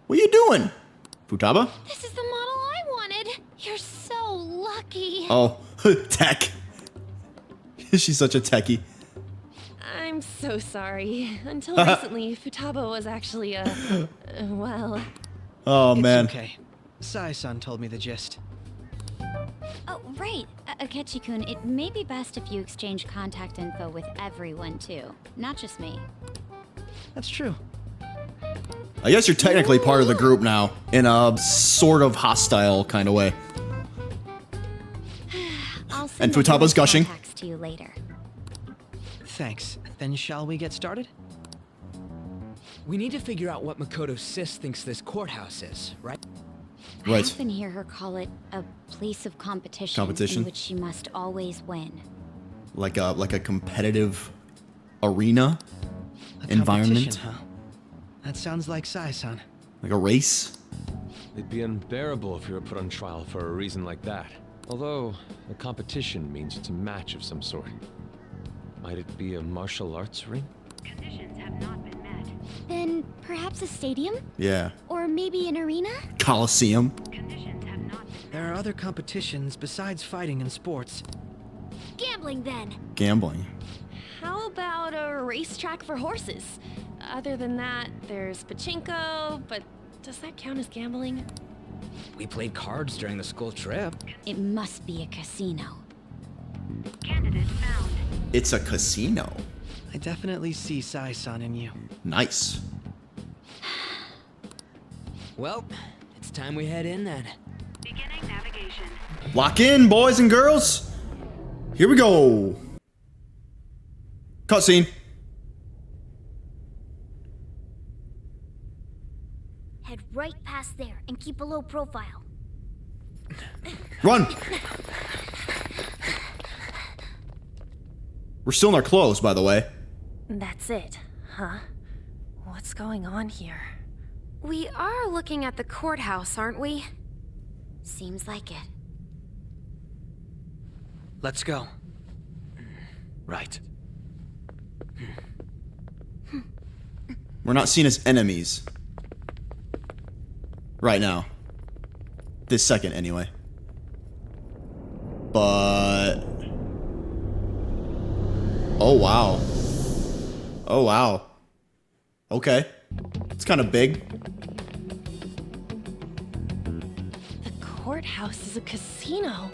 What are you doing, Futaba? This is the model I wanted. You're so lucky. Oh, tech. She's such a techie. I'm so sorry. Until recently, Futaba was actually well... Oh, man. It's okay. Sai-san told me the gist. Oh, right. Akechi-kun, it may be best if you exchange contact info with everyone, too. Not just me. That's true. I guess you're technically part of the group now, in a sort of hostile kind of way. And Futaba's gushing. Contacts to you later. Thanks. Then shall we get started? We need to figure out what Makoto Sis thinks this courthouse is, right? I often hear her call it a place of competition. Competition? In which she must always win. Like a competitive arena A environment. competition, huh? That sounds like Sai-san. Like a race. It'd be unbearable if you were put on trial for a reason like that. Although, a competition means it's a match of some sort. Might it be a martial arts ring? Conditions have not been met. Then perhaps a stadium? Yeah. Or maybe an arena? Coliseum. There are other competitions besides fighting and sports. Gambling, then. Gambling. How about a racetrack for horses? Other than that, there's pachinko, but does that count as gambling? We played cards during the school trip. It must be a casino. Candidate found. It's a casino. I definitely see Sai-san in you. Nice. Well, it's time we head in then. Beginning navigation. Lock in, boys and girls. Here we go. Cutscene. Head right past there and keep a low profile. Run. We're still in our clothes, by the way. That's it, huh? What's going on here? We are looking at the courthouse, aren't we? Seems like it. Let's go. Right. We're not seen as enemies. Right now. This second, anyway. But... Oh, wow. Oh, wow. Okay. It's kind of big. The courthouse is a casino.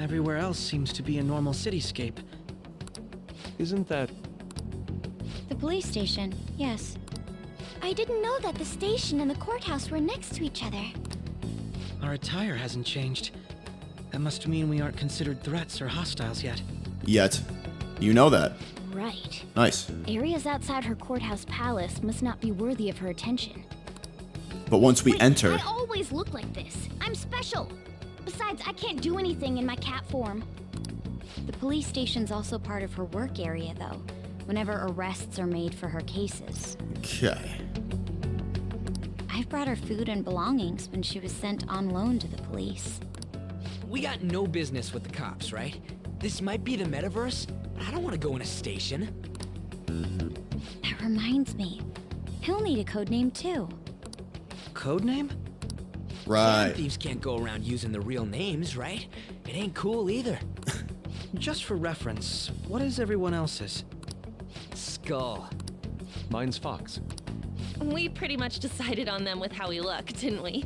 Everywhere else seems to be a normal cityscape. Isn't that... The police station, yes. I didn't know that the station and the courthouse were next to each other. Our attire hasn't changed. That must mean we aren't considered threats or hostiles yet. Yet. You know that. Right. Nice. Areas outside her courthouse palace must not be worthy of her attention. But once we enter... I always look like this. I'm special. Besides, I can't do anything in my cat form. The police station's also part of her work area, though, whenever arrests are made for her cases. Okay. I've brought her food and belongings when she was sent on loan to the police. We got no business with the cops, right? This might be the metaverse. I don't want to go in a station. That reminds me. He'll need a code name, too. Codename? Right. Phantom Thieves can't go around using the real names, right? It ain't cool either. Just for reference, what is everyone else's? Skull. Mine's Fox. We pretty much decided on them with how we look, didn't we?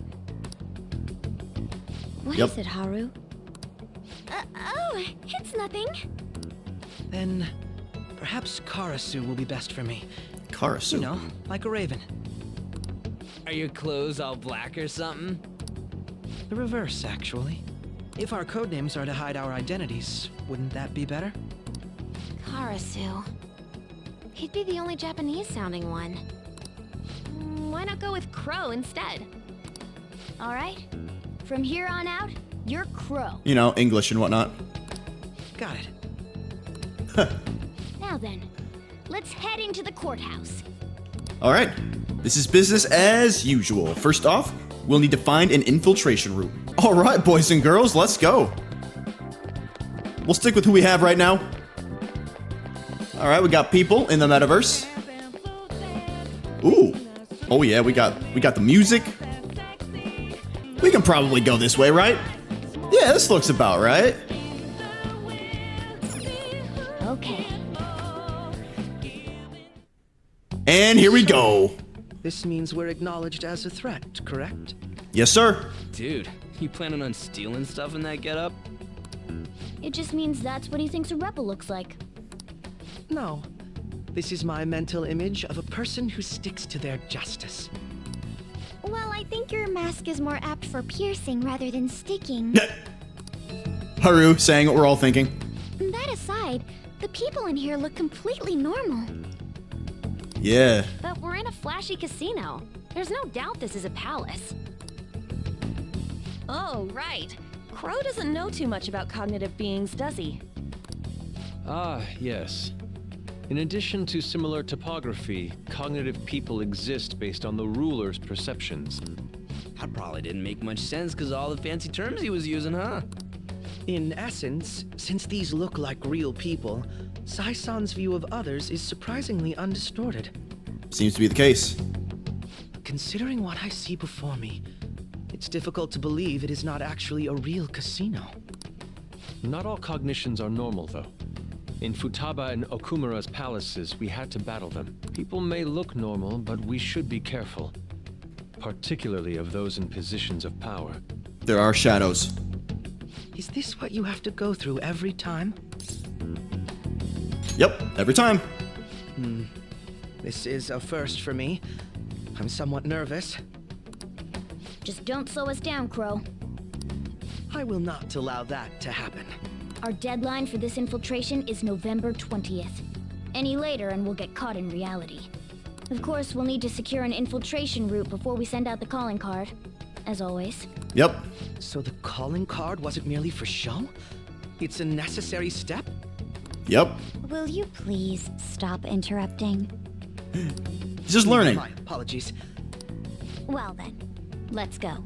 What is it, Haru? Oh, it's nothing. Then, perhaps Karasu will be best for me. Karasu? You know, like a raven. Are your clothes all black or something? The reverse, actually. If our codenames are to hide our identities, wouldn't that be better? Karasu. He'd be the only Japanese-sounding one. Why not go with Crow instead? All right. From here on out, you're Crow. You know, English and whatnot. Got it. Now then, let's head into the courthouse. All right. This is business as usual. First off, we'll need to find an infiltration route. All right, boys and girls, let's go. We'll stick with who we have right now. All right, we got people in the metaverse. Ooh. Oh yeah, we got the music. We can probably go this way, right? Yeah, this looks about right. Okay. And here we go. This means we're acknowledged as a threat, correct? Yes, sir. Dude, you planning on stealing stuff in that getup? It just means that's what he thinks a rebel looks like. No. This is my mental image of a person who sticks to their justice. Well, I think your mask is more apt for piercing rather than sticking. Haru saying what we're all thinking. That aside, the people in here look completely normal. Yeah. But we're in a flashy casino. There's no doubt this is a palace. Oh, right. Crow doesn't know too much about cognitive beings, does he? Ah, yes. In addition to similar topography, cognitive people exist based on the ruler's perceptions. That probably didn't make much sense because all the fancy terms he was using, huh? In essence, since these look like real people, Sai-san's view of others is surprisingly undistorted. Seems to be the case. Considering what I see before me, it's difficult to believe it is not actually a real casino. Not all cognitions are normal, though. In Futaba and Okumura's palaces, we had to battle them. People may look normal, but we should be careful. Particularly of those in positions of power. There are shadows. Is this what you have to go through every time? Yep, every time. This is a first for me. I'm somewhat nervous. Just don't slow us down, Crow. I will not allow that to happen. Our deadline for this infiltration is November 20th. Any later and we'll get caught in reality. Of course, we'll need to secure an infiltration route before we send out the calling card. As always. Yep. So the calling card wasn't merely for show? It's a necessary step? Yep. Will you please stop interrupting? He's just learning. My apologies. Well then, let's go.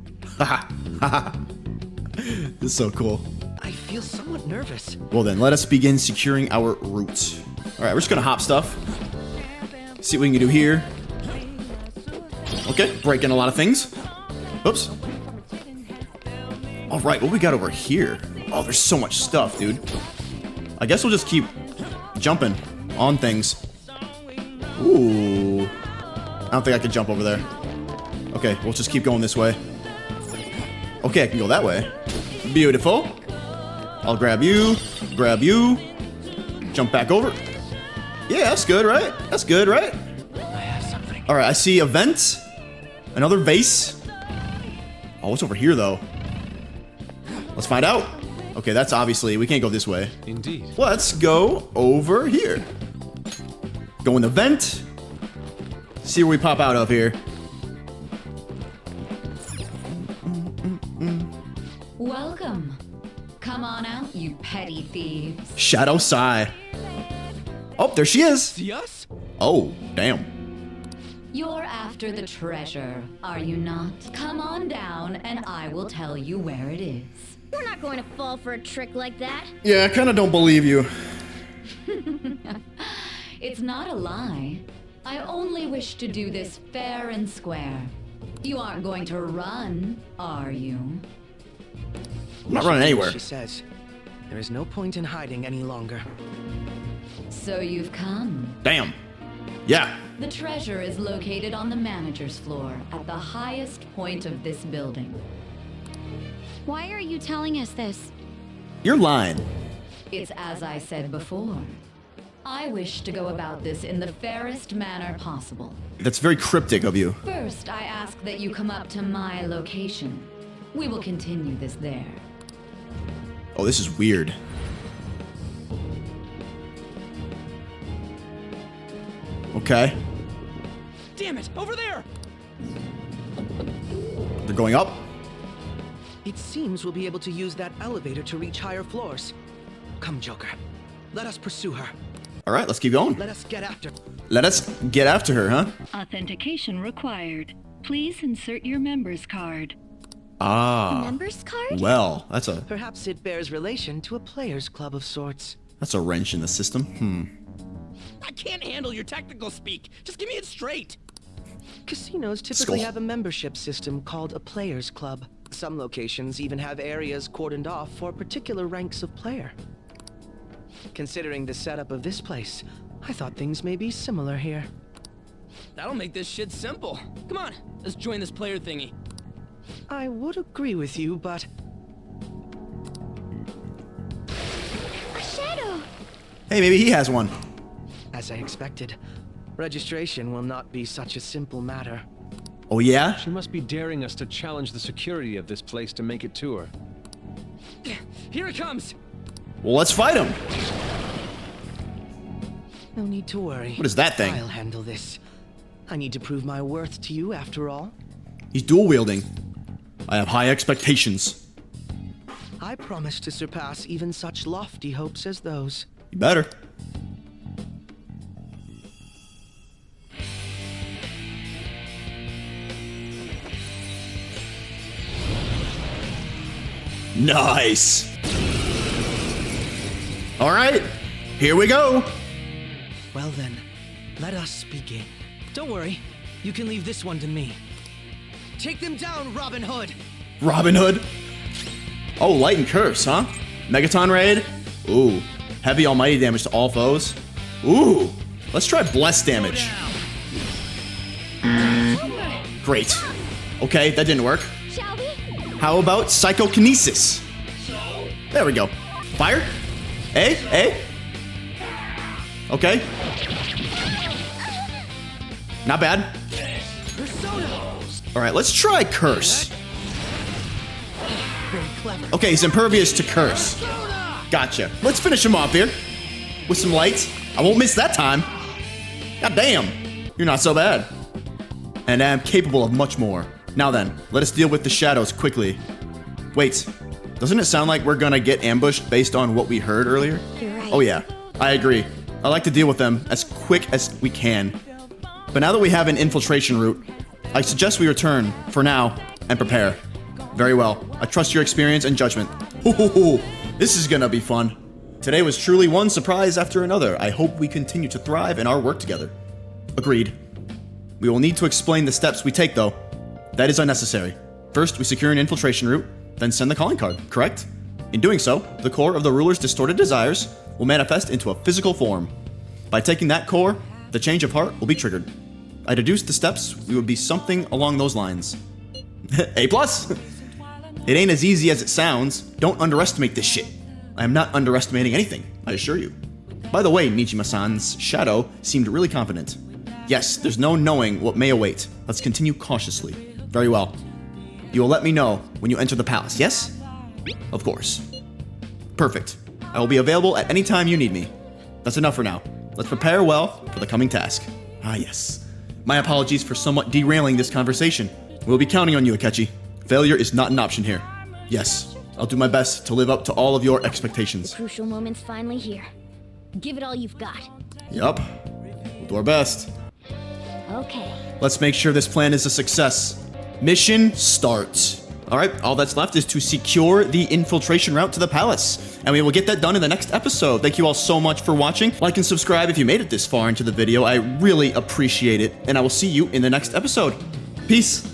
This is so cool. I feel somewhat nervous. Well then, let us begin securing our route. All right, we're just gonna hop stuff. See what we can do here. Okay, breaking a lot of things. Oops. All right, what we got over here? Oh, there's so much stuff, dude. I guess we'll just keep jumping on things. Ooh. I don't think I can jump over there. Okay, we'll just keep going this way. Okay, I can go that way. Beautiful. I'll grab you, jump back over. Yeah, that's good, right? That's good, right? I have something. All right, I see a vent, another vase. Oh, what's over here, though? Let's find out. Okay, that's obviously, we can't go this way. Indeed. Let's go over here. Go in the vent. See where we pop out of here. Welcome. Come on out, you petty thieves. Shadow Sai. Oh, there she is. See us? Oh, damn. You're after the treasure, are you not? Come on down and I will tell you where it is. We're not going to fall for a trick like that. Yeah, I kind of don't believe you. It's not a lie. I only wish to do this fair and square. You aren't going to run, are you? I'm not running anywhere. She says, there is no point in hiding any longer. So you've come. Damn. Yeah. The treasure is located on the manager's floor at the highest point of this building. Why are you telling us this? You're lying. It's as I said before. I wish to go about this in the fairest manner possible. That's very cryptic of you. First, I ask that you come up to my location. We will continue this there. Oh, this is weird. Okay. Damn it! Over there! They're going up. It seems we'll be able to use that elevator to reach higher floors. Come, Joker. Let us pursue her. All right, let's keep going. Let us get after. Let us get after her, huh? Authentication required. Please insert your member's card. Ah. Member's card? Well, Perhaps it bears relation to a players' club of sorts. That's a wrench in the system. I can't handle your technical speak. Just give me it straight. Casinos typically have a membership system called a players' club. Some locations even have areas cordoned off for particular ranks of player. Considering the setup of this place, I thought things may be similar here. That'll make this shit simple. Come on, let's join this player thingy. I would agree with you, but... A shadow! Hey, maybe he has one. As I expected, registration will not be such a simple matter. Oh, yeah? She must be daring us to challenge the security of this place to make it to her. Here it comes! Well, let's fight him. No need to worry. What is that thing? I'll handle this. I need to prove my worth to you after all. He's dual wielding. I have high expectations. I promise to surpass even such lofty hopes as those. You better. Nice. All right, here we go. Well then, let us begin. Don't worry, you can leave this one to me. Take them down, Robin Hood! Robin Hood? Oh, Light and Curse, huh? Megaton Raid? Ooh, heavy almighty damage to all foes. Ooh, let's try bless damage. Great. Okay, that didn't work. Shall we? How about psychokinesis? There we go. Fire? A? Okay. Not bad. All right, let's try curse. Very clever. Okay, he's impervious to curse. Gotcha. Let's finish him off here with some lights. I won't miss that time. God damn, you're not so bad. And I'm capable of much more. Now then, let us deal with the shadows quickly. Wait, doesn't it sound like we're gonna get ambushed based on what we heard earlier? You're right. Oh yeah, I agree. I like to deal with them as quick as we can. But now that we have an infiltration route, I suggest we return, for now, and prepare. Very well. I trust your experience and judgment. This is gonna be fun. Today was truly one surprise after another. I hope we continue to thrive in our work together. Agreed. We will need to explain the steps we take, though. That is unnecessary. First, we secure an infiltration route, then send the calling card, correct? In doing so, the core of the ruler's distorted desires will manifest into a physical form. By taking that core, the change of heart will be triggered. I deduced the steps, we would be something along those lines. A+. It ain't as easy as it sounds. Don't underestimate this shit. I am not underestimating anything, I assure you. By the way, Nijima-san's shadow seemed really confident. Yes, there's no knowing what may await. Let's continue cautiously. Very well. You will let me know when you enter the palace, yes? Of course. Perfect. I will be available at any time you need me. That's enough for now. Let's prepare well for the coming task. Ah, yes. My apologies for somewhat derailing this conversation. We'll be counting on you, Akechi. Failure is not an option here. Yes, I'll do my best to live up to all of your expectations. The crucial moment's finally here. Give it all you've got. Yup. We'll do our best. Okay. Let's make sure this plan is a success. Mission start. All right, all that's left is to secure the infiltration route to the palace. And we will get that done in the next episode. Thank you all so much for watching. Like and subscribe if you made it this far into the video. I really appreciate it. And I will see you in the next episode. Peace.